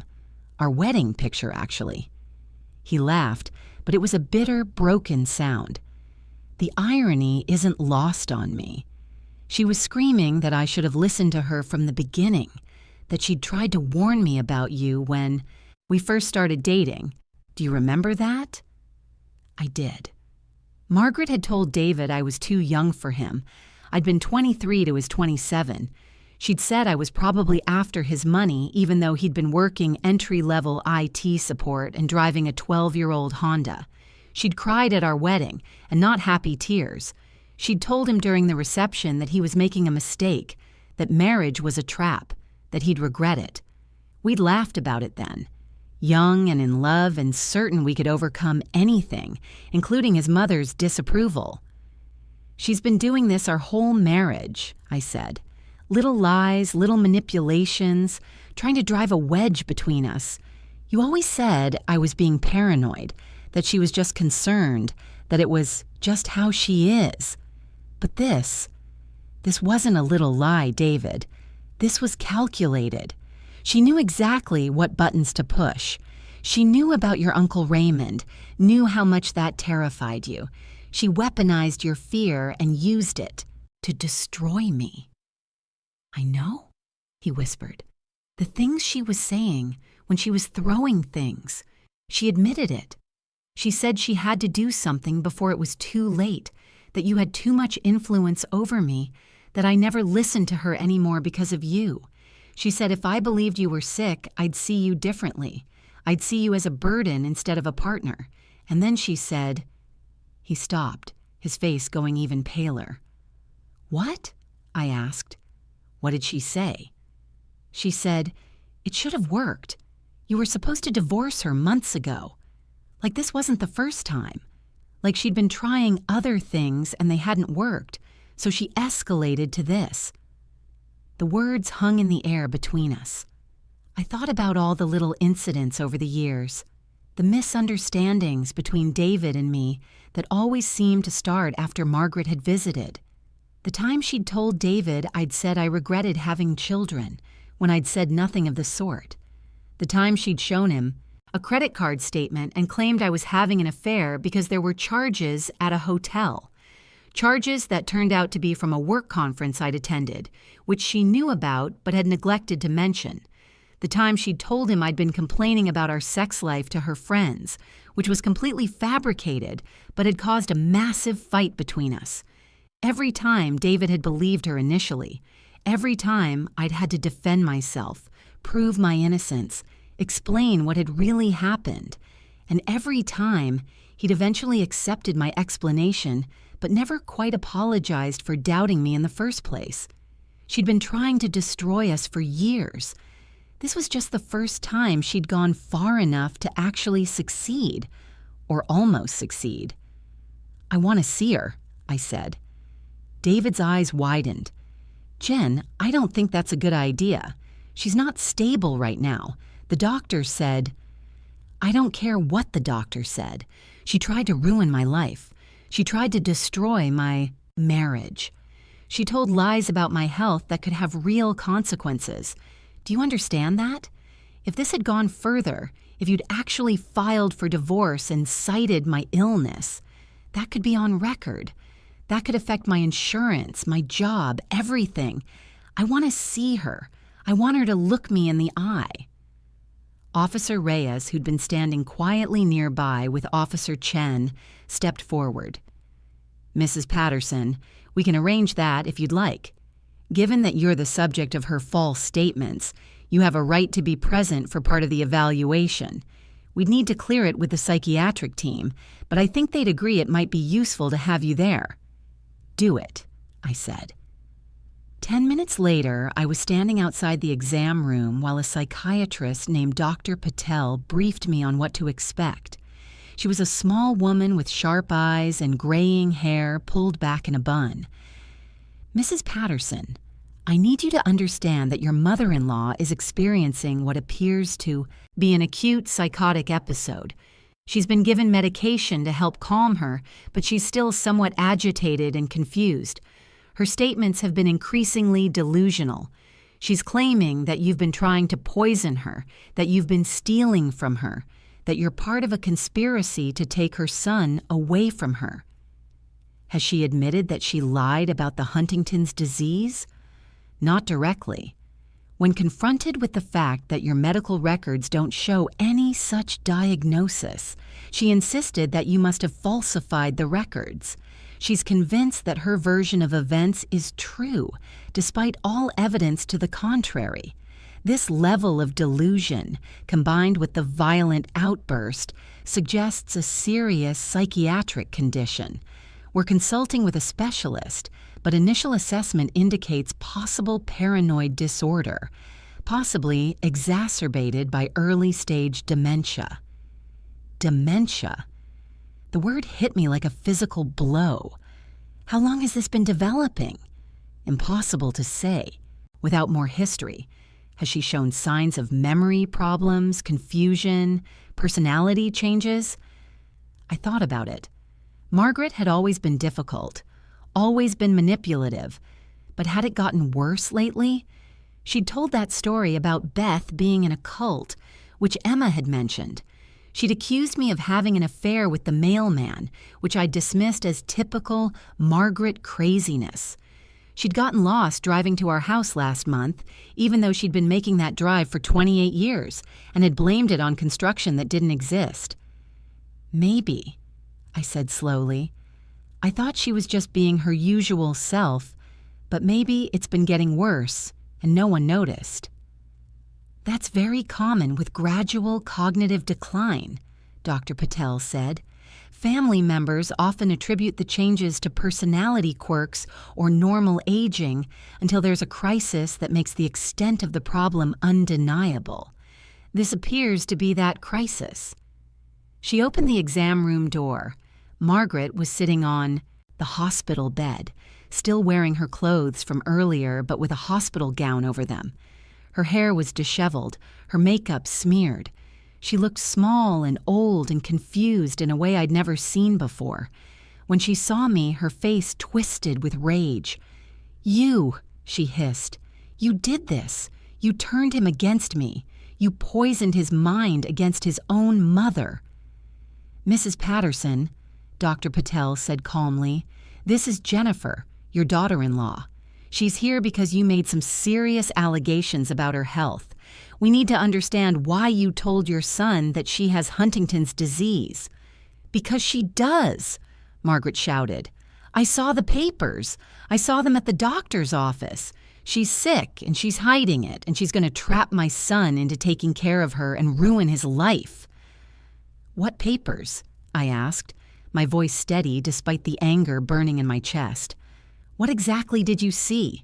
Our wedding picture, actually." He laughed, but it was a bitter, broken sound. The irony isn't lost on me. She was screaming that I should have listened to her from the beginning, that she'd tried to warn me about you when we first started dating. Do you remember that? I did. Margaret had told David I was too young for him. I'd been 23 to his 27. She'd said I was probably after his money, even though he'd been working entry-level IT support and driving a 12-year-old Honda. She'd cried at our wedding, and not happy tears. She'd told him during the reception that he was making a mistake, that marriage was a trap, that he'd regret it. We'd laughed about it then. Young and in love and certain we could overcome anything, including his mother's disapproval. "She's been doing this our whole marriage," I said. "Little lies, little manipulations, trying to drive a wedge between us. You always said I was being paranoid, that she was just concerned, that it was just how she is. But this wasn't a little lie, David. This was calculated. She knew exactly what buttons to push. She knew about your Uncle Raymond, knew how much that terrified you. She weaponized your fear and used it to destroy me." "I know," he whispered. "The things she was saying when she was throwing things. She admitted it. She said she had to do something before it was too late, that you had too much influence over me, that I never listened to her anymore because of you. She said if I believed you were sick, I'd see you differently. I'd see you as a burden instead of a partner. And then she said..." He stopped, his face going even paler. "What?" I asked. "What did she say?" "She said, it should have worked. You were supposed to divorce her months ago. Like this wasn't the first time. Like she'd been trying other things and they hadn't worked, so she escalated to this." The words hung in the air between us. I thought about all the little incidents over the years, the misunderstandings between David and me that always seemed to start after Margaret had visited. The time she'd told David I'd said I regretted having children, when I'd said nothing of the sort. The time she'd shown him a credit card statement and claimed I was having an affair because there were charges at a hotel. Charges that turned out to be from a work conference I'd attended, which she knew about but had neglected to mention. The time she'd told him I'd been complaining about our sex life to her friends, which was completely fabricated but had caused a massive fight between us. Every time David had believed her initially. Every time I'd had to defend myself, prove my innocence, explain what had really happened. And every time, he'd eventually accepted my explanation, but never quite apologized for doubting me in the first place. She'd been trying to destroy us for years. This was just the first time she'd gone far enough to actually succeed, or almost succeed. "I want to see her," I said. David's eyes widened. "Jen, I don't think that's a good idea. She's not stable right now. The doctor said—" "I don't care what the doctor said. She tried to ruin my life. She tried to destroy my marriage. She told lies about my health that could have real consequences. Do you understand that? If this had gone further, if you'd actually filed for divorce and cited my illness, that could be on record. That could affect my insurance, my job, everything. I want to see her. I want her to look me in the eye." Officer Reyes, who'd been standing quietly nearby with Officer Chen, stepped forward. "Mrs. Patterson, we can arrange that if you'd like. Given that you're the subject of her false statements, you have a right to be present for part of the evaluation. We'd need to clear it with the psychiatric team, but I think they'd agree it might be useful to have you there." "Do it," I said. 10 minutes later, I was standing outside the exam room while a psychiatrist named Dr. Patel briefed me on what to expect. She was a small woman with sharp eyes and graying hair pulled back in a bun. "Mrs. Patterson, I need you to understand that your mother-in-law is experiencing what appears to be an acute psychotic episode. She's been given medication to help calm her, but she's still somewhat agitated and confused. Her statements have been increasingly delusional. She's claiming that you've been trying to poison her, that you've been stealing from her, that you're part of a conspiracy to take her son away from her." "Has she admitted that she lied about the Huntington's disease?" "Not directly. When confronted with the fact that your medical records don't show any such diagnosis, she insisted that you must have falsified the records. She's convinced that her version of events is true, despite all evidence to the contrary. This level of delusion, combined with the violent outburst, suggests a serious psychiatric condition. We're consulting with a specialist, but initial assessment indicates possible paranoid disorder, possibly exacerbated by early-stage dementia." Dementia? The word hit me like a physical blow. How long has this been developing? Impossible to say. Without more history, has she shown signs of memory problems, confusion, personality changes? I thought about it. Margaret had always been difficult, always been manipulative, but had it gotten worse lately? She'd told that story about Beth being in a cult, which Emma had mentioned. She'd accused me of having an affair with the mailman, which I dismissed as typical Margaret craziness. She'd gotten lost driving to our house last month, even though she'd been making that drive for 28 years, and had blamed it on construction that didn't exist. "Maybe," I said slowly. "I thought she was just being her usual self, but maybe it's been getting worse, and no one noticed." "That's very common with gradual cognitive decline," Dr. Patel said. "Family members often attribute the changes to personality quirks or normal aging until there's a crisis that makes the extent of the problem undeniable. This appears to be that crisis." She opened the exam room door. Margaret was sitting on the hospital bed, still wearing her clothes from earlier but with a hospital gown over them. Her hair was disheveled, her makeup smeared. She looked small and old and confused in a way I'd never seen before. When she saw me, her face twisted with rage. "You," she hissed, "you did this. You turned him against me. You poisoned his mind against his own mother." "Mrs. Patterson," Dr. Patel said calmly, "this is Jennifer, your daughter-in-law. She's here because you made some serious allegations about her health. We need to understand why you told your son that she has Huntington's disease." "Because she does," Margaret shouted. "I saw the papers. I saw them at the doctor's office. She's sick and she's hiding it, and she's going to trap my son into taking care of her and ruin his life." "What papers?" I asked, my voice steady despite the anger burning in my chest. "What exactly did you see?"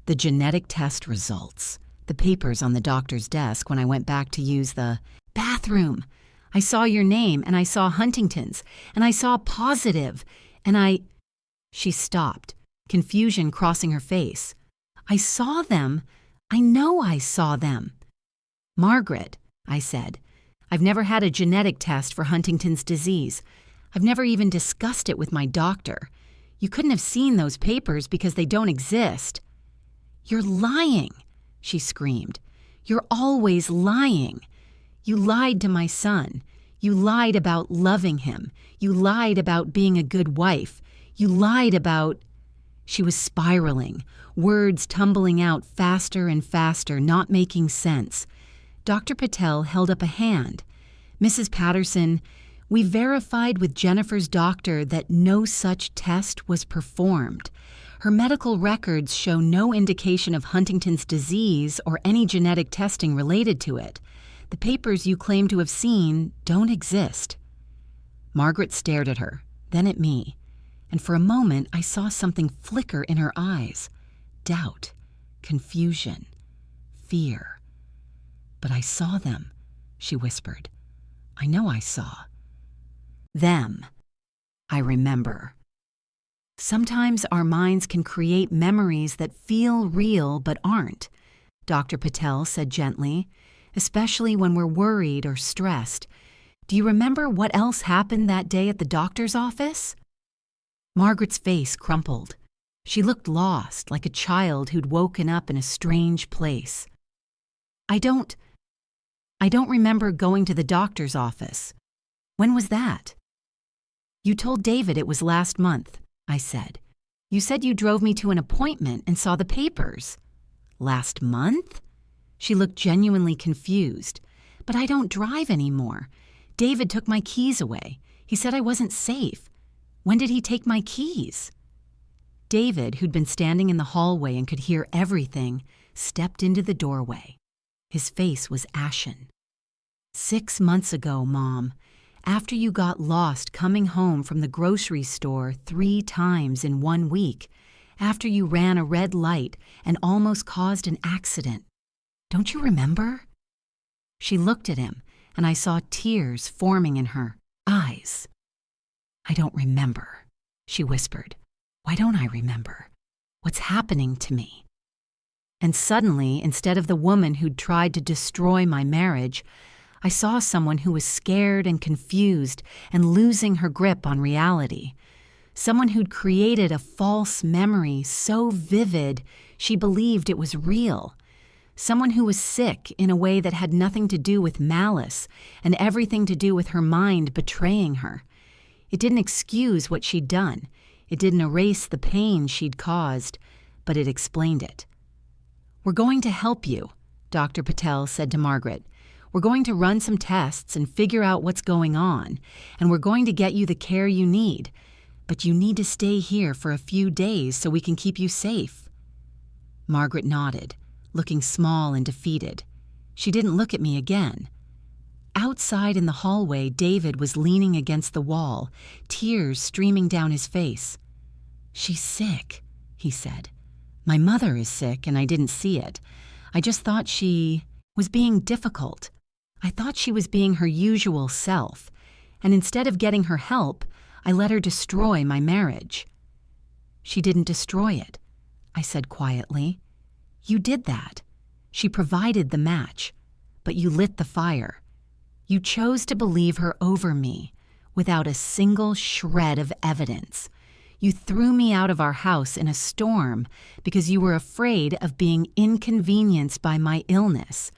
"The genetic test results. The papers on the doctor's desk when I went back to use the bathroom. I saw your name, and I saw Huntington's, and I saw positive, and I—" She stopped, confusion crossing her face. "I saw them. I know I saw them." "Margaret," I said, "I've never had a genetic test for Huntington's disease. I've never even discussed it with my doctor. You couldn't have seen those papers because they don't exist." "You're lying," she screamed. "You're always lying. You lied to my son. You lied about loving him. You lied about being a good wife. You lied about—" She was spiraling, words tumbling out faster and faster, not making sense. Dr. Patel held up a hand. "Mrs. Patterson, we verified with Jennifer's doctor that no such test was performed. Her medical records show no indication of Huntington's disease or any genetic testing related to it. The papers you claim to have seen don't exist." Margaret stared at her, then at me, and for a moment I saw something flicker in her eyes. Doubt, confusion, fear. "But I saw them," she whispered. "I know I saw them. I remember." Sometimes our minds can create memories that feel real but aren't, Dr. Patel said gently, "especially when we're worried or stressed. Do you remember what else happened that day at the doctor's office?" Margaret's face crumpled. She looked lost, like a child who'd woken up in a strange place. I don't remember going to the doctor's office. When was that?" "You told David it was last month," I said. "You said you drove me to an appointment and saw the papers." "Last month?" She looked genuinely confused. "But I don't drive anymore. David took my keys away. He said I wasn't safe. When did he take my keys?" David, who'd been standing in the hallway and could hear everything, stepped into the doorway. His face was ashen. "6 months ago, Mom. After you got lost coming home from the grocery store 3 times in 1 week. After you ran a red light and almost caused an accident. Don't you remember?" She looked at him, and I saw tears forming in her eyes. "I don't remember," she whispered. "Why don't I remember? What's happening to me?" And suddenly, instead of the woman who'd tried to destroy my marriage, I saw someone who was scared and confused and losing her grip on reality. Someone who'd created a false memory so vivid she believed it was real. Someone who was sick in a way that had nothing to do with malice and everything to do with her mind betraying her. It didn't excuse what she'd done. It didn't erase the pain she'd caused, but it explained it. "We're going to help you," Dr. Patel said to Margaret. "We're going to run some tests and figure out what's going on, and we're going to get you the care you need. But you need to stay here for a few days so we can keep you safe." Margaret nodded, looking small and defeated. She didn't look at me again. Outside in the hallway, David was leaning against the wall, tears streaming down his face. "She's sick," he said. "My mother is sick, and I didn't see it. I just thought she was being difficult. I thought she was being her usual self, and instead of getting her help, I let her destroy my marriage." "She didn't destroy it," I said quietly. "You did that. She provided the match, but you lit the fire. You chose to believe her over me, without a single shred of evidence. You threw me out of our house in a storm because you were afraid of being inconvenienced by my illness,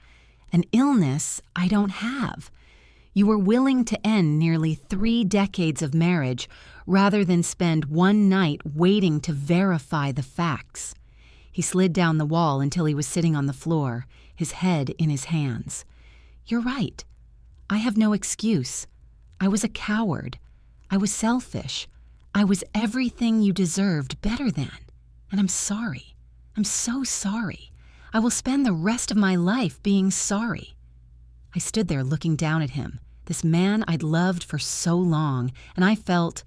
an illness I don't have. You were willing to end nearly 3 decades of marriage rather than spend one night waiting to verify the facts." He slid down the wall until he was sitting on the floor, his head in his hands. "You're right. I have no excuse. I was a coward. I was selfish. I was everything you deserved better than. And I'm sorry. I'm so sorry. I will spend the rest of my life being sorry. I stood there looking down at him, this man I'd loved for so long, and I felt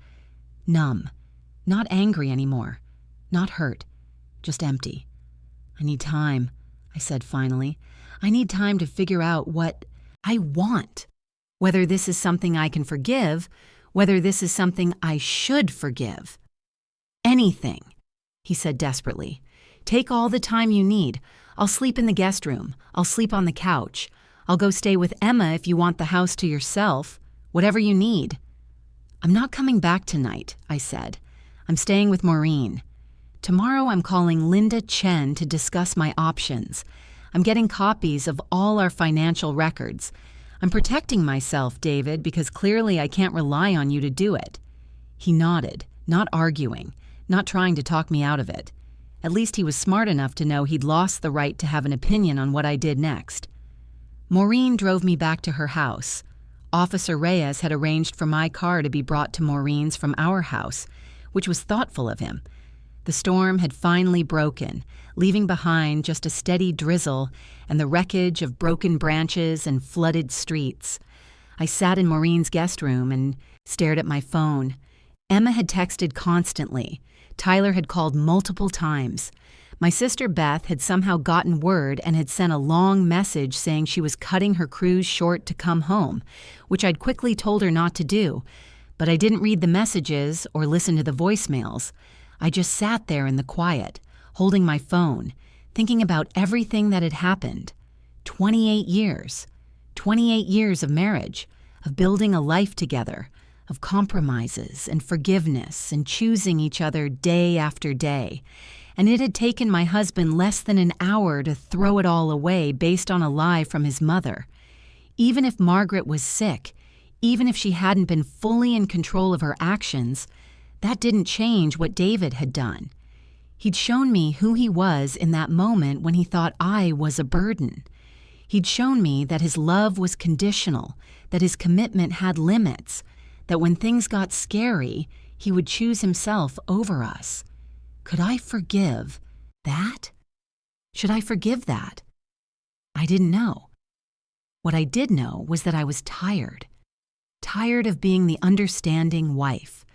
numb, not angry anymore, not hurt, just empty. I need time, I said finally. I need time to figure out what I want. Whether this is something I can forgive, whether this is something I should forgive. Anything, he said desperately. Take all the time you need. I'll sleep in the guest room. I'll sleep on the couch. I'll go stay with Emma if you want the house to yourself. Whatever you need. I'm not coming back tonight, I said. I'm staying with Maureen. Tomorrow I'm calling Linda Chen to discuss my options. I'm getting copies of all our financial records. I'm protecting myself, David, because clearly I can't rely on you to do it. He nodded, not arguing, not trying to talk me out of it. At least he was smart enough to know he'd lost the right to have an opinion on what I did next. Maureen drove me back to her house. Officer Reyes had arranged for my car to be brought to Maureen's from our house, which was thoughtful of him. The storm had finally broken, leaving behind just a steady drizzle and the wreckage of broken branches and flooded streets. I sat in Maureen's guest room and stared at my phone. Emma had texted constantly. Tyler had called multiple times. My sister Beth had somehow gotten word and had sent a long message saying she was cutting her cruise short to come home, which I'd quickly told her not to do. But I didn't read the messages or listen to the voicemails. I just sat there in the quiet, holding my phone, thinking about everything that had happened. 28 years. 28 years of marriage, of building a life together, of compromises and forgiveness and choosing each other day after day. And it had taken my husband less than an hour to throw it all away based on a lie from his mother. Even if Margaret was sick, even if she hadn't been fully in control of her actions, that didn't change what David had done. He'd shown me who he was in that moment when he thought I was a burden. He'd shown me that his love was conditional, that his commitment had limits, that when things got scary, he would choose himself over us. Could I forgive that? Should I forgive that? I didn't know. What I did know was that I was tired. Tired of being the understanding wife,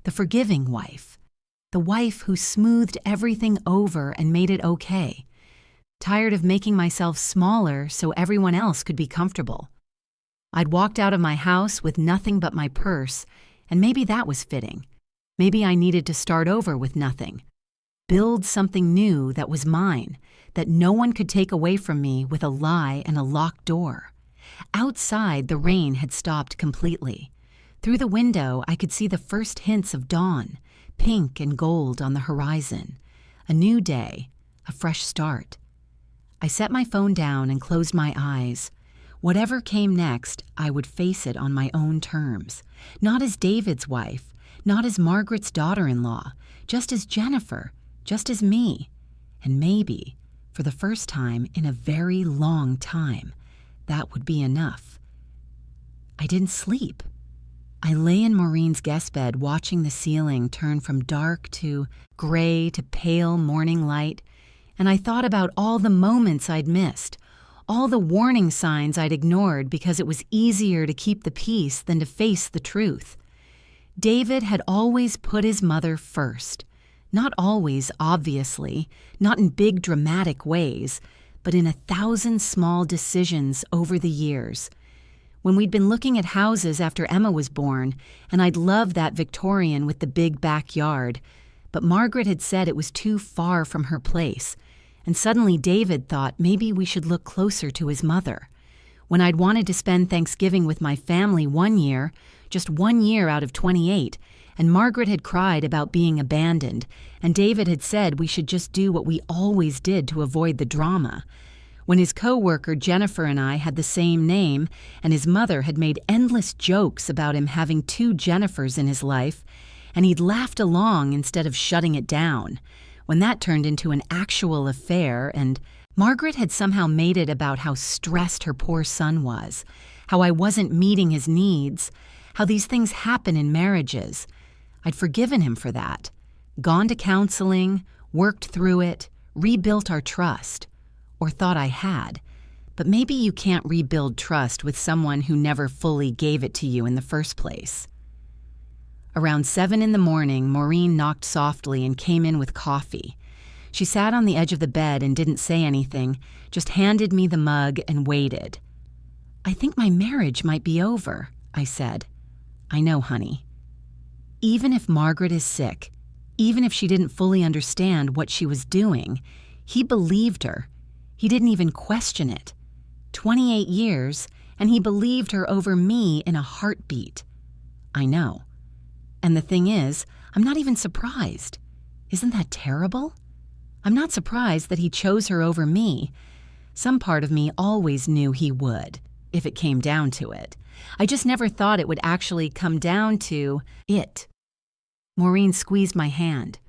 the forgiving wife, the wife who smoothed everything over and made it okay. Tired of making myself smaller so everyone else could be comfortable. I'd walked out of my house with nothing but my purse, and maybe that was fitting. Maybe I needed to start over with nothing. Build something new that was mine, that no one could take away from me with a lie and a locked door. Outside, the rain had stopped completely. Through the window, I could see the first hints of dawn, pink and gold on the horizon. A new day, a fresh start. I set my phone down and closed my eyes. Whatever came next, I would face it on my own terms. Not as David's wife, not as Margaret's daughter-in-law, just as Jennifer, just as me. And maybe, for the first time in a very long time, that would be enough. I didn't sleep. I lay in Maureen's guest bed watching the ceiling turn from dark to gray to pale morning light, and I thought about all the moments I'd missed, all the warning signs I'd ignored because it was easier to keep the peace than to face the truth. David had always put his mother first. Not always, obviously, not in big dramatic ways, but in 1,000 small decisions over the years. When we'd been looking at houses after Emma was born, and I'd loved that Victorian with the big backyard, but Margaret had said it was too far from her place, and suddenly David thought maybe we should look closer to his mother. When I'd wanted to spend Thanksgiving with my family one year, just 1 year out of 28, and Margaret had cried about being abandoned, and David had said we should just do what we always did to avoid the drama. When his co-worker Jennifer and I had the same name, and his mother had made endless jokes about him having 2 Jennifers in his life, and he'd laughed along instead of shutting it down. When that turned into an actual affair, and Margaret had somehow made it about how stressed her poor son was, how I wasn't meeting his needs, how these things happen in marriages. I'd forgiven him for that, gone to counseling, worked through it, rebuilt our trust, or thought I had. But maybe you can't rebuild trust with someone who never fully gave it to you in the first place. Around 7 in the morning, Maureen knocked softly and came in with coffee. She sat on the edge of the bed and didn't say anything, just handed me the mug and waited. "I think my marriage might be over," I said. "I know, honey." Even if Margaret is sick, even if she didn't fully understand what she was doing, he believed her. He didn't even question it. 28 years, and he believed her over me in a heartbeat. I know. And the thing is, I'm not even surprised. Isn't that terrible? I'm not surprised that he chose her over me. Some part of me always knew he would, if it came down to it. I just never thought it would actually come down to it. Maureen squeezed my hand.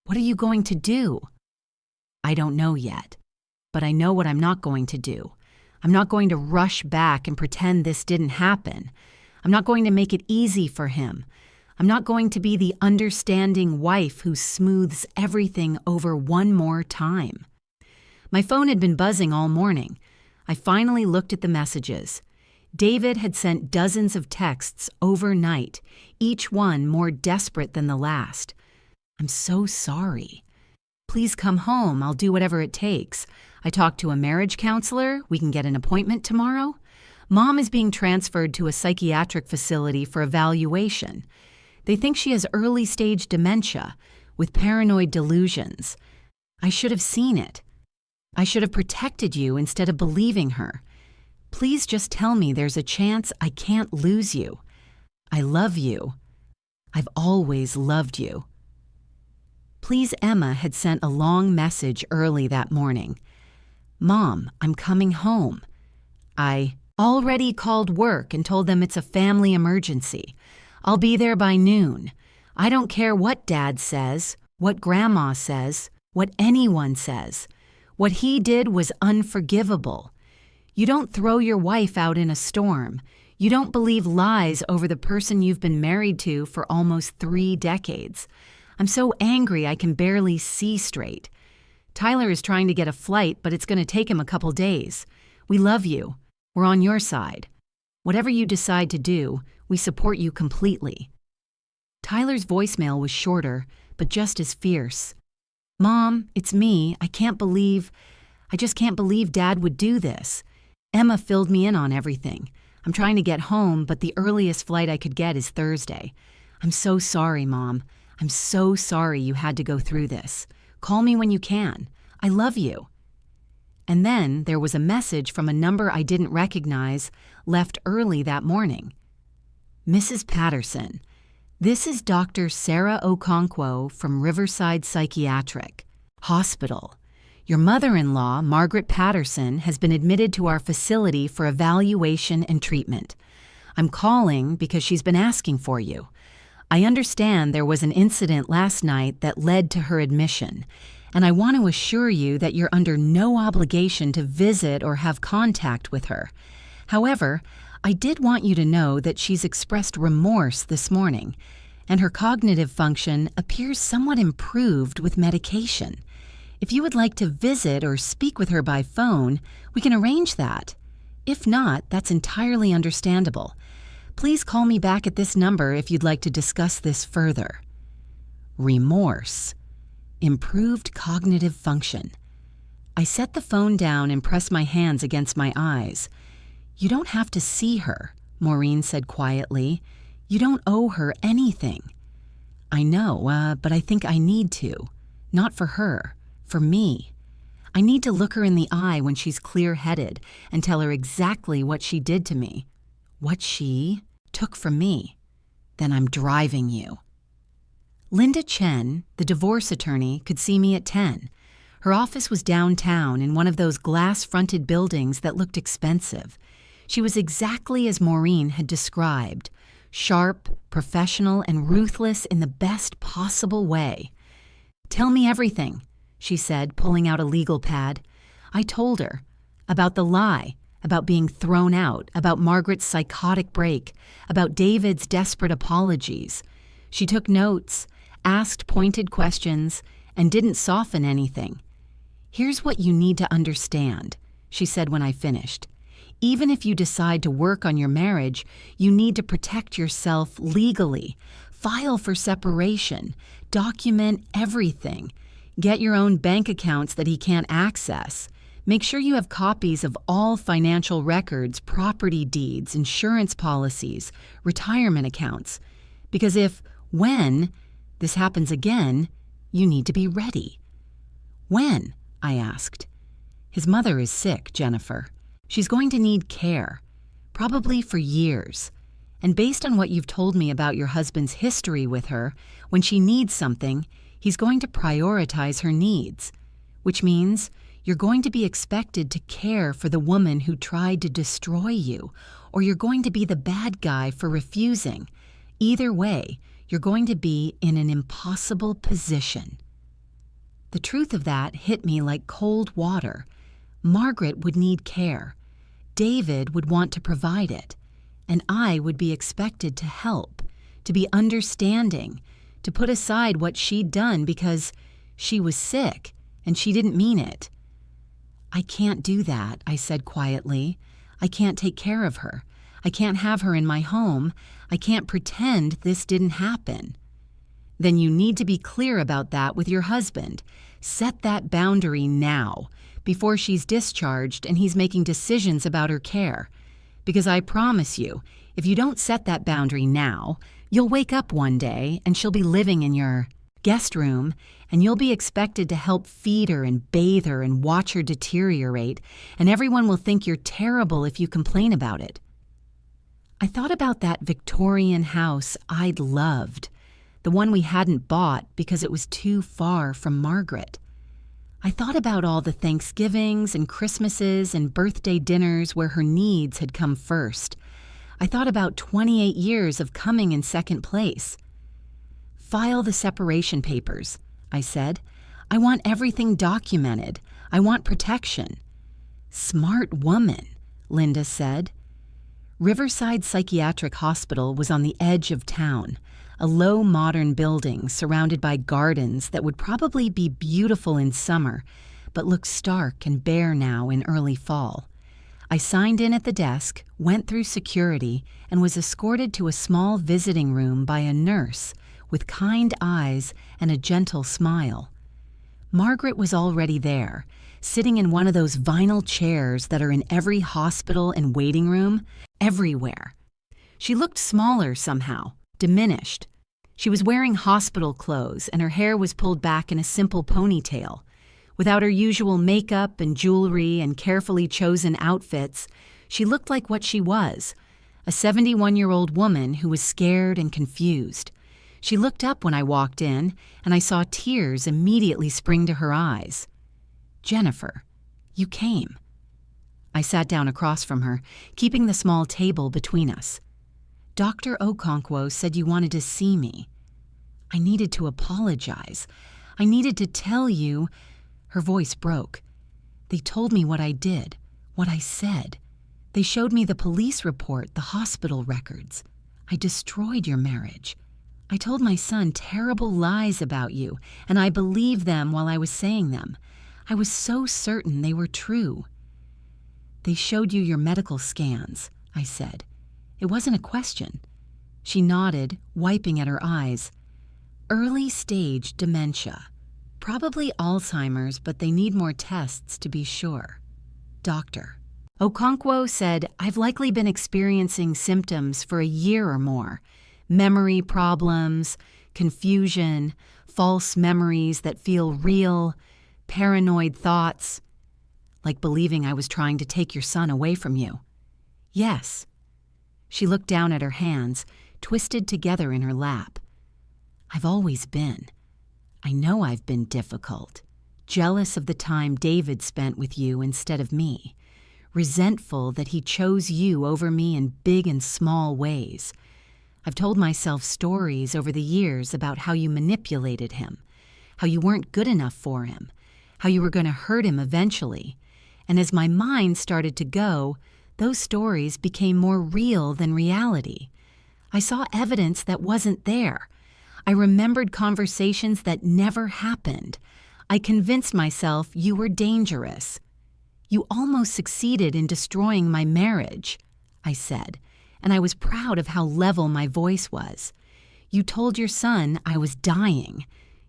"What are you going to do?" "I don't know yet, but I know what I'm not going to do. I'm not going to rush back and pretend this didn't happen. I'm not going to make it easy for him. I'm not going to be the understanding wife who smooths everything over one more time." My phone had been buzzing all morning. I finally looked at the messages. David had sent dozens of texts overnight, each one more desperate than the last. "I'm so sorry. Please come home. I'll do whatever it takes. I talked to a marriage counselor. We can get an appointment tomorrow. Mom is being transferred to a psychiatric facility for evaluation. They think she has early-stage dementia with paranoid delusions. I should have seen it. I should have protected you instead of believing her. Please just tell me there's a chance I can't lose you. I love you. I've always loved you." Please Emma had sent a long message early that morning. "Mom, I'm coming home. I already called work and told them it's a family emergency. I'll be there by noon. I don't care what Dad says, what Grandma says, what anyone says. What he did was unforgivable. You don't throw your wife out in a storm. You don't believe lies over the person you've been married to for almost 3 decades. I'm so angry I can barely see straight. Tyler is trying to get a flight, but it's going to take him a couple days. We love you. We're on your side. Whatever you decide to do, we support you completely." Tyler's voicemail was shorter, but just as fierce. "Mom, it's me. I just can't believe Dad would do this. Emma filled me in on everything. I'm trying to get home, but the earliest flight I could get is Thursday. I'm so sorry, Mom. I'm so sorry you had to go through this. Call me when you can. I love you." And then there was a message from a number I didn't recognize, left early that morning. "Mrs. Patterson, this is Dr. Sarah Okonkwo from Riverside Psychiatric Hospital. Your mother-in-law, Margaret Patterson, has been admitted to our facility for evaluation and treatment. I'm calling because she's been asking for you. I understand there was an incident last night that led to her admission, and I want to assure you that you're under no obligation to visit or have contact with her. However, I did want you to know that she's expressed remorse this morning, and her cognitive function appears somewhat improved with medication. If you would like to visit or speak with her by phone, we can arrange that. If not, that's entirely understandable. Please call me back at this number if you'd like to discuss this further." Remorse. Improved cognitive function. I set the phone down and pressed my hands against my eyes. "You don't have to see her," Maureen said quietly. "You don't owe her anything." "I know, but I think I need to. Not for her. For me. I need to look her in the eye when she's clear-headed and tell her exactly what she did to me. What she took from me. Then I'm driving you." Linda Chen, the divorce attorney, could see me at 10. Her office was downtown in one of those glass-fronted buildings that looked expensive. She was exactly as Maureen had described, sharp, professional, and ruthless in the best possible way. "Tell me everything," she said, pulling out a legal pad. I told her about the lie, about being thrown out, about Margaret's psychotic break, about David's desperate apologies. She took notes, asked pointed questions, and didn't soften anything. "Here's what you need to understand," she said when I finished. "Even if you decide to work on your marriage, you need to protect yourself legally. File for separation. Document everything. Get your own bank accounts that he can't access. Make sure you have copies of all financial records, property deeds, insurance policies, retirement accounts. Because when this happens again, you need to be ready." "When?" I asked. "His mother is sick, Jennifer. She's going to need care, probably for years. And based on what you've told me about your husband's history with her, when she needs something, he's going to prioritize her needs, which means you're going to be expected to care for the woman who tried to destroy you, or you're going to be the bad guy for refusing. Either way, you're going to be in an impossible position." The truth of that hit me like cold water. Margaret would need care. David would want to provide it. And I would be expected to help, to be understanding, to put aside what she'd done because she was sick and she didn't mean it. "I can't do that," I said quietly. "I can't take care of her. I can't have her in my home. I can't pretend this didn't happen." "Then you need to be clear about that with your husband. Set that boundary now, before she's discharged and he's making decisions about her care. Because I promise you, if you don't set that boundary now, you'll wake up one day and she'll be living in your guest room and you'll be expected to help feed her and bathe her and watch her deteriorate, and everyone will think you're terrible if you complain about it." I thought about that Victorian house I'd loved, the one we hadn't bought because it was too far from Margaret. I thought about all the Thanksgivings and Christmases and birthday dinners where her needs had come first. I thought about 28 years of coming in second place. "File the separation papers," I said. "I want everything documented. I want protection." "Smart woman," Linda said. Riverside Psychiatric Hospital was on the edge of town, a low modern building surrounded by gardens that would probably be beautiful in summer, but look stark and bare now in early fall. I signed in at the desk, went through security, and was escorted to a small visiting room by a nurse with kind eyes and a gentle smile. Margaret was already there, sitting in one of those vinyl chairs that are in every hospital and waiting room, everywhere. She looked smaller somehow, diminished. She was wearing hospital clothes and her hair was pulled back in a simple ponytail. Without her usual makeup and jewelry and carefully chosen outfits, she looked like what she was, a 71-year-old woman who was scared and confused. She looked up when I walked in, and I saw tears immediately spring to her eyes. "Jennifer, you came." I sat down across from her, keeping the small table between us. "Dr. Okonkwo said you wanted to see me." I needed to apologize. I needed to tell you. Her voice broke. "They told me what I did, what I said. They showed me the police report, the hospital records. I destroyed your marriage. I told my son terrible lies about you, and I believed them while I was saying them. I was so certain they were true." "They showed you your medical scans," I said. It wasn't a question. She nodded, wiping at her eyes. "Early stage dementia. Probably Alzheimer's, but they need more tests to be sure. Doctor." Okonkwo said, "I've likely been experiencing symptoms for a year or more. Memory problems, confusion, false memories that feel real, paranoid thoughts, like believing I was trying to take your son away from you." "Yes." She looked down at her hands, twisted together in her lap. "I've always been. I know I've been difficult, jealous of the time David spent with you instead of me, resentful that he chose you over me in big and small ways. I've told myself stories over the years about how you manipulated him, how you weren't good enough for him, how you were going to hurt him eventually. And as my mind started to go, those stories became more real than reality. I saw evidence that wasn't there. I remembered conversations that never happened. I convinced myself you were dangerous. You almost succeeded in destroying my marriage, I said, and I was proud of how level my voice was. You told your son I was dying.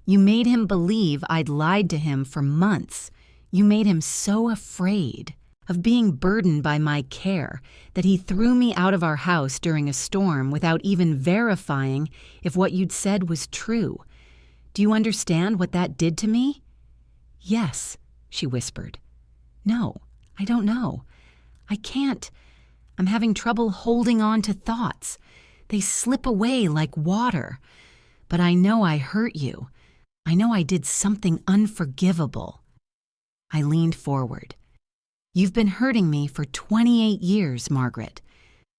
You made him believe I'd lied to him for months. You made him so afraid of being burdened by my care that he threw me out of our house during a storm without even verifying if what you'd said was true. Do you understand what that did to me? Yes, she whispered. No, I don't know. I can't. I'm having trouble holding on to thoughts. They slip away like water. But I know I hurt you. I know I did something unforgivable. I leaned forward. You've been hurting me for 28 years, Margaret.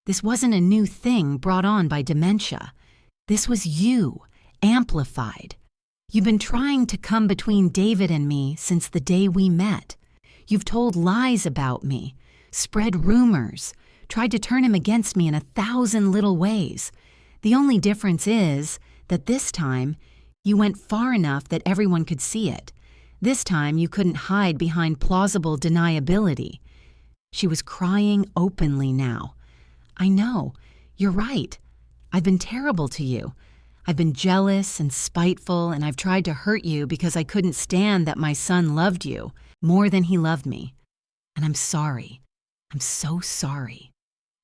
This wasn't a new thing brought on by dementia. This was you, amplified. You've been trying to come between David and me since the day we met. You've told lies about me, spread rumors, tried to turn him against me in 1,000 little ways. The only difference is that this time, you went far enough that everyone could see it. This time, you couldn't hide behind plausible deniability. She was crying openly now. I know. You're right. I've been terrible to you. I've been jealous and spiteful, and I've tried to hurt you because I couldn't stand that my son loved you more than he loved me. And I'm sorry. I'm so sorry.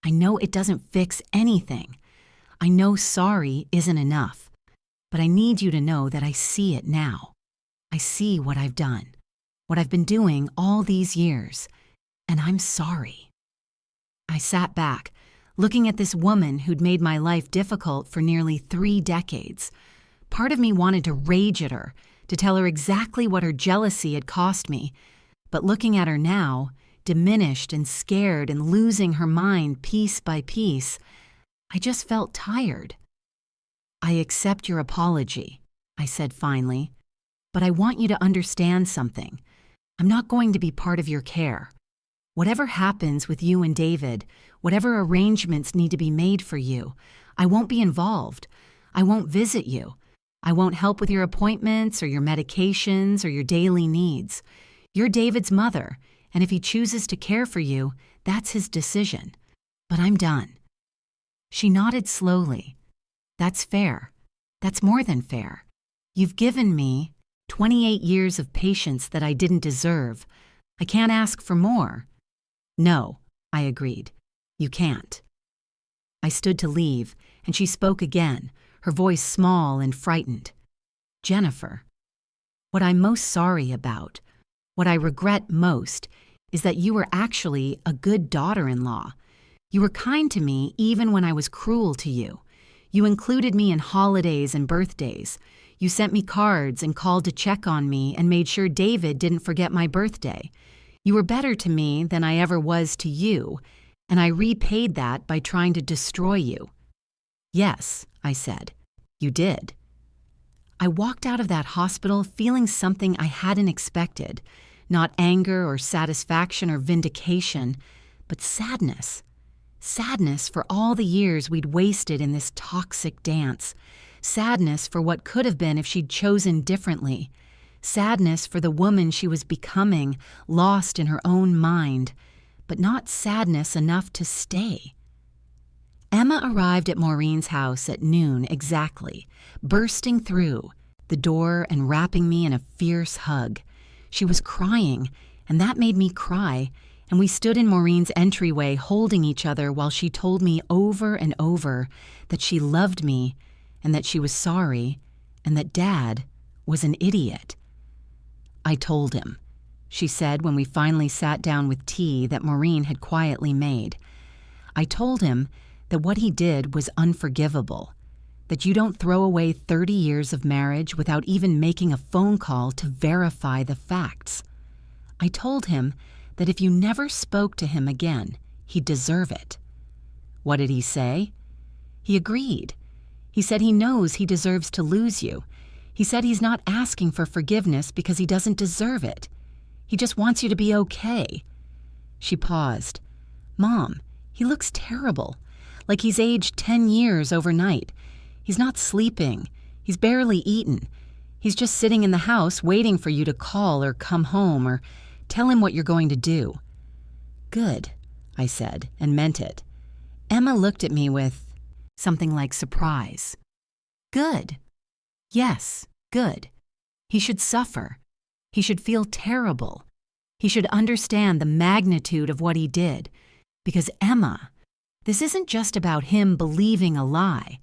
I know it doesn't fix anything. I know sorry isn't enough. But I need you to know that I see it now. I see what I've done, what I've been doing all these years, and I'm sorry. I sat back, looking at this woman who'd made my life difficult for nearly 3 decades. Part of me wanted to rage at her, to tell her exactly what her jealousy had cost me, but looking at her now, diminished and scared and losing her mind piece by piece, I just felt tired. I accept your apology, I said finally, but I want you to understand something. I'm not going to be part of your care. Whatever happens with you and David, whatever arrangements need to be made for you, I won't be involved. I won't visit you. I won't help with your appointments or your medications or your daily needs. You're David's mother, and if he chooses to care for you, that's his decision. But I'm done. She nodded slowly. That's fair. That's more than fair. You've given me 28 years of patience that I didn't deserve. I can't ask for more. No, I agreed. You can't. I stood to leave, and she spoke again, her voice small and frightened. Jennifer, what I'm most sorry about, what I regret most, is that you were actually a good daughter-in-law. You were kind to me even when I was cruel to you. You included me in holidays and birthdays. You sent me cards and called to check on me and made sure David didn't forget my birthday. You were better to me than I ever was to you, and I repaid that by trying to destroy you. Yes, I said, you did. I walked out of that hospital feeling something I hadn't expected, not anger or satisfaction or vindication, but sadness. Sadness for all the years we'd wasted in this toxic dance. Sadness for what could have been if she'd chosen differently. Sadness for the woman she was becoming, lost in her own mind, but not sadness enough to stay. Emma arrived at Maureen's house at noon exactly, bursting through the door and wrapping me in a fierce hug. She was crying, and that made me cry, and we stood in Maureen's entryway holding each other while she told me over and over that she loved me and that she was sorry and that Dad was an idiot. I told him, she said when we finally sat down with tea that Maureen had quietly made. I told him that what he did was unforgivable, that you don't throw away 30 years of marriage without even making a phone call to verify the facts. I told him that if you never spoke to him again, he'd deserve it. What did he say? He agreed. He said he knows he deserves to lose you. He said he's not asking for forgiveness because he doesn't deserve it. He just wants you to be okay. She paused. Mom, he looks terrible, like he's aged 10 years overnight. He's not sleeping. He's barely eaten. He's just sitting in the house waiting for you to call or come home or tell him what you're going to do." "Good," I said, and meant it. Emma looked at me with something like surprise. "Good. Yes, good. He should suffer. He should feel terrible. He should understand the magnitude of what he did. Because Emma, this isn't just about him believing a lie.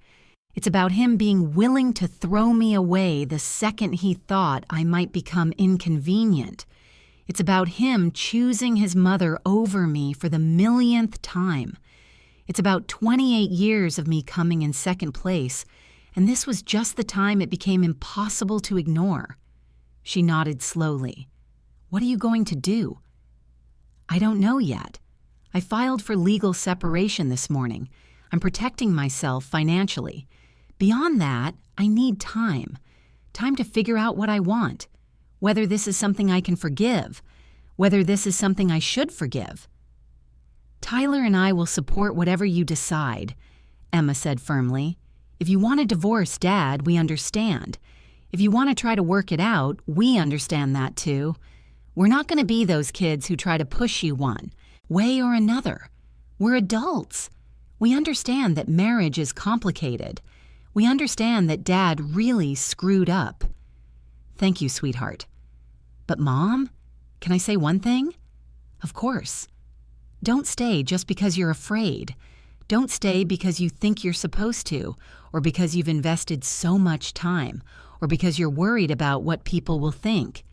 It's about him being willing to throw me away the second he thought I might become inconvenient. It's about him choosing his mother over me for the millionth time. It's about 28 years of me coming in second place, and this was just the time it became impossible to ignore." She nodded slowly. "What are you going to do?" "I don't know yet. I filed for legal separation this morning. I'm protecting myself financially. Beyond that, I need time. Time to figure out what I want. Whether this is something I can forgive. Whether this is something I should forgive." "Tyler and I will support whatever you decide," Emma said firmly. "If you want to divorce Dad, we understand. If you want to try to work it out, we understand that too. We're not going to be those kids who try to push you one way or another. We're adults. We understand that marriage is complicated. We understand that Dad really screwed up." "Thank you, sweetheart." "But Mom, can I say one thing?" "Of course. Don't stay just because you're afraid. Don't stay because you think you're supposed to, or because you've invested so much time, or because you're worried about what people will think.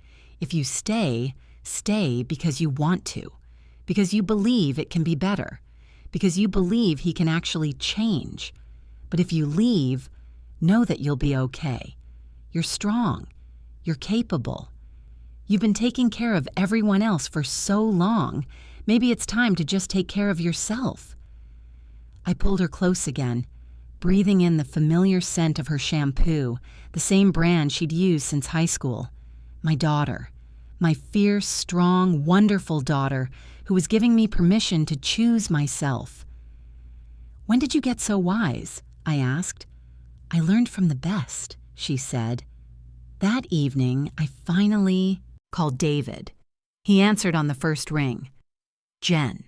If you stay, stay because you want to, because you believe it can be better, because you believe he can actually change. But if you leave, know that you'll be okay. You're strong. You're capable. You've been taking care of everyone else for so long, maybe it's time to just take care of yourself." I pulled her close again, breathing in the familiar scent of her shampoo, the same brand she'd used since high school. My daughter. My fierce, strong, wonderful daughter who was giving me permission to choose myself. "When did you get so wise?" I asked. "I learned from the best," she said. That evening, I finally called David. He answered on the first ring. "Jen,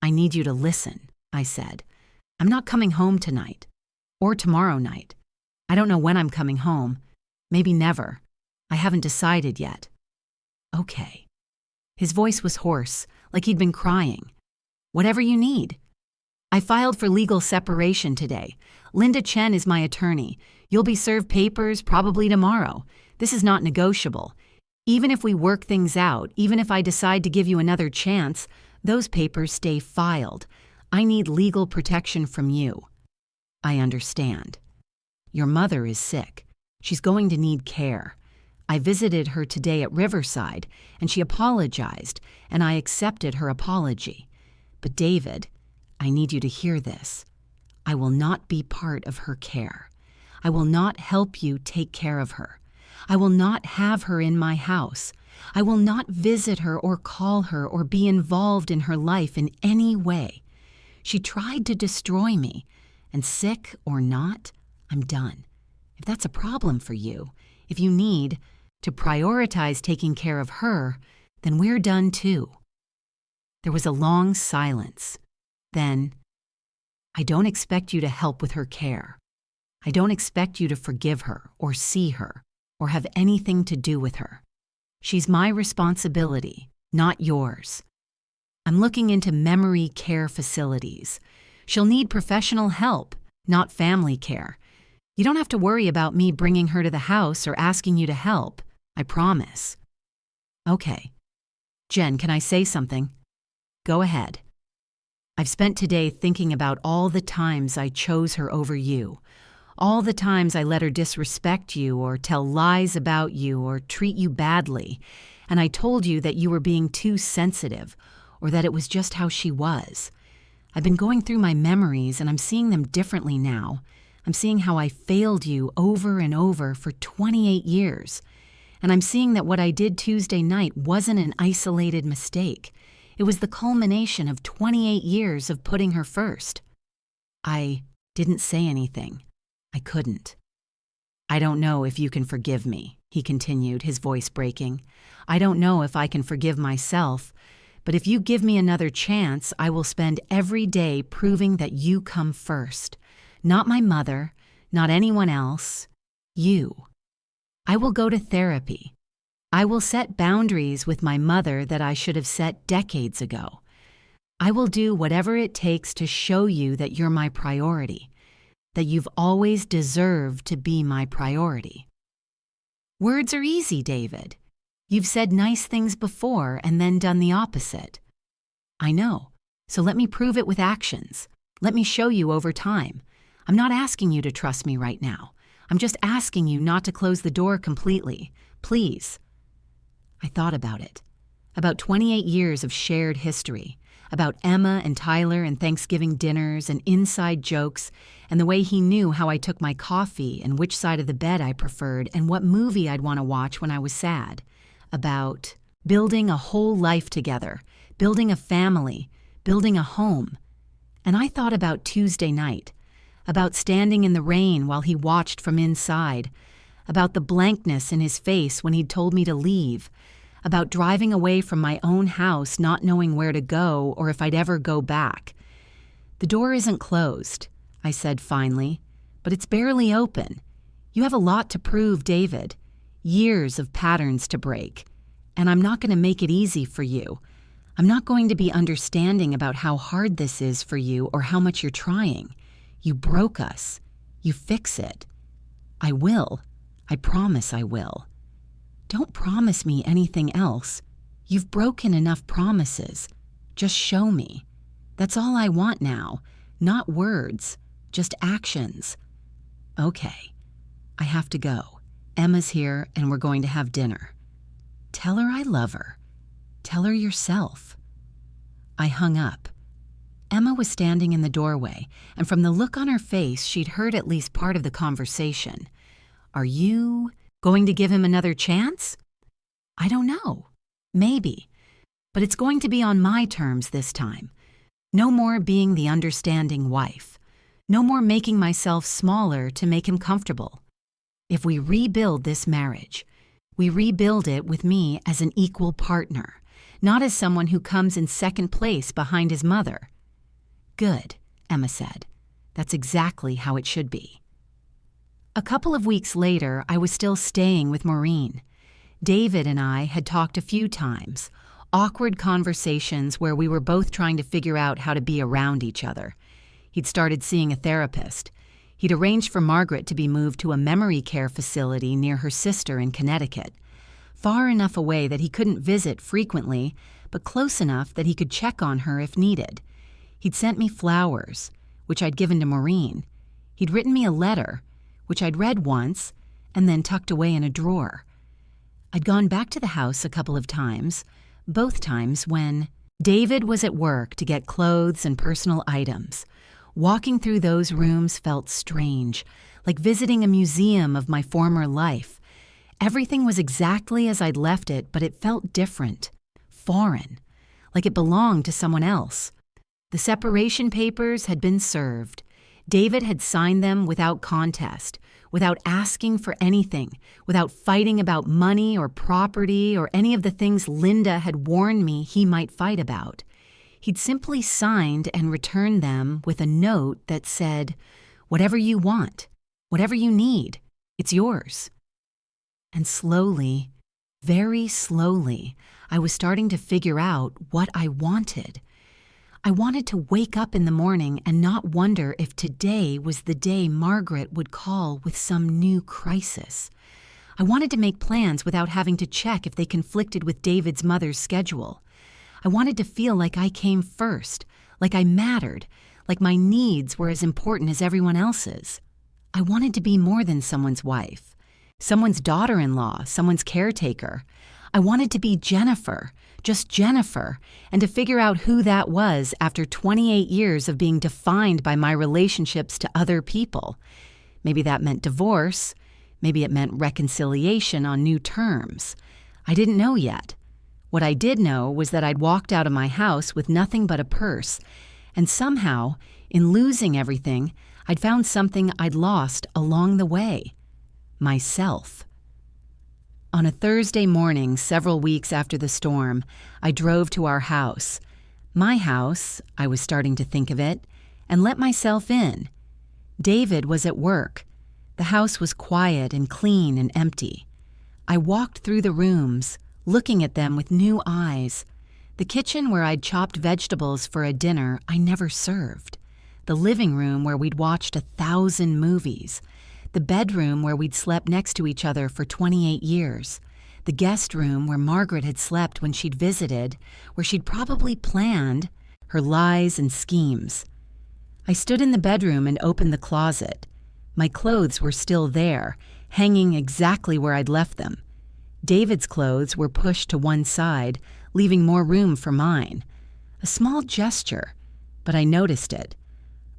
I need you to listen," I said. "I'm not coming home tonight. Or tomorrow night. I don't know when I'm coming home. Maybe never. I haven't decided yet." "Okay." His voice was hoarse, like he'd been crying. "Whatever you need." "I filed for legal separation today. Linda Chen is my attorney. You'll be served papers probably tomorrow. This is not negotiable. Even if we work things out, even if I decide to give you another chance, those papers stay filed. I need legal protection from you." "I understand. Your mother is sick. She's going to need care. I visited her today at Riverside, and she apologized, and I accepted her apology. But David, I need you to hear this. I will not be part of her care. I will not help you take care of her. I will not have her in my house. I will not visit her or call her or be involved in her life in any way. She tried to destroy me, and sick or not, I'm done. If that's a problem for you, if you need to prioritize taking care of her, then we're done too." There was a long silence. Then, "I don't expect you to help with her care. I don't expect you to forgive her or see her or have anything to do with her. She's my responsibility, not yours. I'm looking into memory care facilities. She'll need professional help, not family care. You don't have to worry about me bringing her to the house or asking you to help. I promise." "Okay. Jen, can I say something?" "Go ahead." "I've spent today thinking about all the times I chose her over you. All the times I let her disrespect you or tell lies about you or treat you badly, and I told you that you were being too sensitive or that it was just how she was. I've been going through my memories and I'm seeing them differently now. I'm seeing how I failed you over and over for 28 years. And I'm seeing that what I did Tuesday night wasn't an isolated mistake. It was the culmination of 28 years of putting her first." I didn't say anything. I couldn't. I don't know if you can forgive me, he continued, his voice breaking. I don't know if I can forgive myself, but if you give me another chance, I will spend every day proving that you come first. Not my mother, not anyone else. You. I will go to therapy. I will set boundaries with my mother that I should have set decades ago. I will do whatever it takes to show you that you're my priority, that you've always deserved to be my priority. Words are easy, David. You've said nice things before and then done the opposite. I know, so let me prove it with actions. Let me show you over time. I'm not asking you to trust me right now. I'm just asking you not to close the door completely. Please. I thought about it. About 28 years of shared history. About Emma and Tyler and Thanksgiving dinners and inside jokes and the way he knew how I took my coffee and which side of the bed I preferred and what movie I'd want to watch when I was sad. About building a whole life together, building a family, building a home. And I thought about Tuesday night, about standing in the rain while he watched from inside, about the blankness in his face when he'd told me to leave, about driving away from my own house not knowing where to go or if I'd ever go back. The door isn't closed, I said finally, but it's barely open. You have a lot to prove, David. Years of patterns to break. And I'm not going to make it easy for you. I'm not going to be understanding about how hard this is for you or how much you're trying. You broke us. You fix it. I will. I promise I will. Don't promise me anything else. You've broken enough promises. Just show me. That's all I want now. Not words, just actions. Okay. I have to go. Emma's here and we're going to have dinner. Tell her I love her. Tell her yourself. I hung up. Emma was standing in the doorway, and from the look on her face, she'd heard at least part of the conversation. Are you going to give him another chance? I don't know. Maybe. But it's going to be on my terms this time. No more being the understanding wife. No more making myself smaller to make him comfortable. If we rebuild this marriage, we rebuild it with me as an equal partner, not as someone who comes in second place behind his mother. Good, Emma said. That's exactly how it should be. A couple of weeks later, I was still staying with Maureen. David and I had talked a few times, awkward conversations where we were both trying to figure out how to be around each other. He'd started seeing a therapist. He'd arranged for Margaret to be moved to a memory care facility near her sister in Connecticut, far enough away that he couldn't visit frequently, but close enough that he could check on her if needed. He'd sent me flowers, which I'd given to Maureen. He'd written me a letter, which I'd read once and then tucked away in a drawer. I'd gone back to the house a couple of times, both times when David was at work to get clothes and personal items. Walking through those rooms felt strange, like visiting a museum of my former life. Everything was exactly as I'd left it, but it felt different, foreign, like it belonged to someone else. The separation papers had been served. David had signed them without contest, without asking for anything, without fighting about money or property or any of the things Linda had warned me he might fight about. He'd simply signed and returned them with a note that said, "Whatever you want, whatever you need, it's yours." And slowly, very slowly, I was starting to figure out what I wanted. I wanted to wake up in the morning and not wonder if today was the day Margaret would call with some new crisis. I wanted to make plans without having to check if they conflicted with David's mother's schedule. I wanted to feel like I came first, like I mattered, like my needs were as important as everyone else's. I wanted to be more than someone's wife, someone's daughter-in-law, someone's caretaker. I wanted to be Jennifer, just Jennifer, and to figure out who that was after 28 years of being defined by my relationships to other people. Maybe that meant divorce. Maybe it meant reconciliation on new terms. I didn't know yet. What I did know was that I'd walked out of my house with nothing but a purse, and somehow, in losing everything, I'd found something I'd lost along the way. myself. On a Thursday morning, several weeks after the storm, I drove to our house. My house, I was starting to think of it, and let myself in. David was at work. The house was quiet and clean and empty. I walked through the rooms, looking at them with new eyes. The kitchen where I'd chopped vegetables for a dinner I never served. The living room where we'd watched 1,000 movies. The bedroom where we'd slept next to each other for 28 years. The guest room where Margaret had slept when she'd visited, where she'd probably planned her lies and schemes. I stood in the bedroom and opened the closet. My clothes were still there, hanging exactly where I'd left them. David's clothes were pushed to one side, leaving more room for mine. A small gesture, but I noticed it.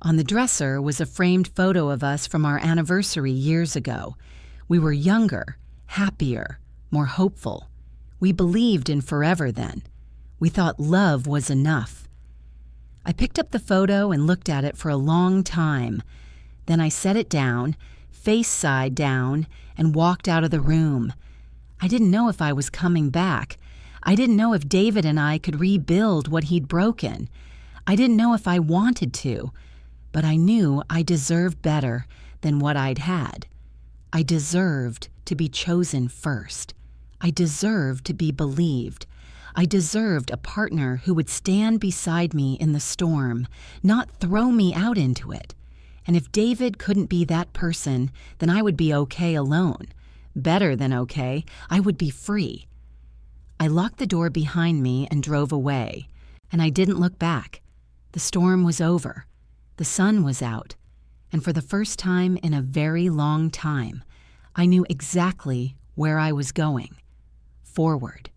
On the dresser was a framed photo of us from our anniversary years ago. We were younger, happier, more hopeful. We believed in forever then. We thought love was enough. I picked up the photo and looked at it for a long time. Then I set it down, face side down, and walked out of the room. I didn't know if I was coming back. I didn't know if David and I could rebuild what he'd broken. I didn't know if I wanted to, but I knew I deserved better than what I'd had. I deserved to be chosen first. I deserved to be believed. I deserved a partner who would stand beside me in the storm, not throw me out into it. And if David couldn't be that person, then I would be okay alone. Better than okay. I would be free. I locked the door behind me and drove away, and I didn't look back. The storm was over. The sun was out, and for the first time in a very long time, I knew exactly where I was going. Forward.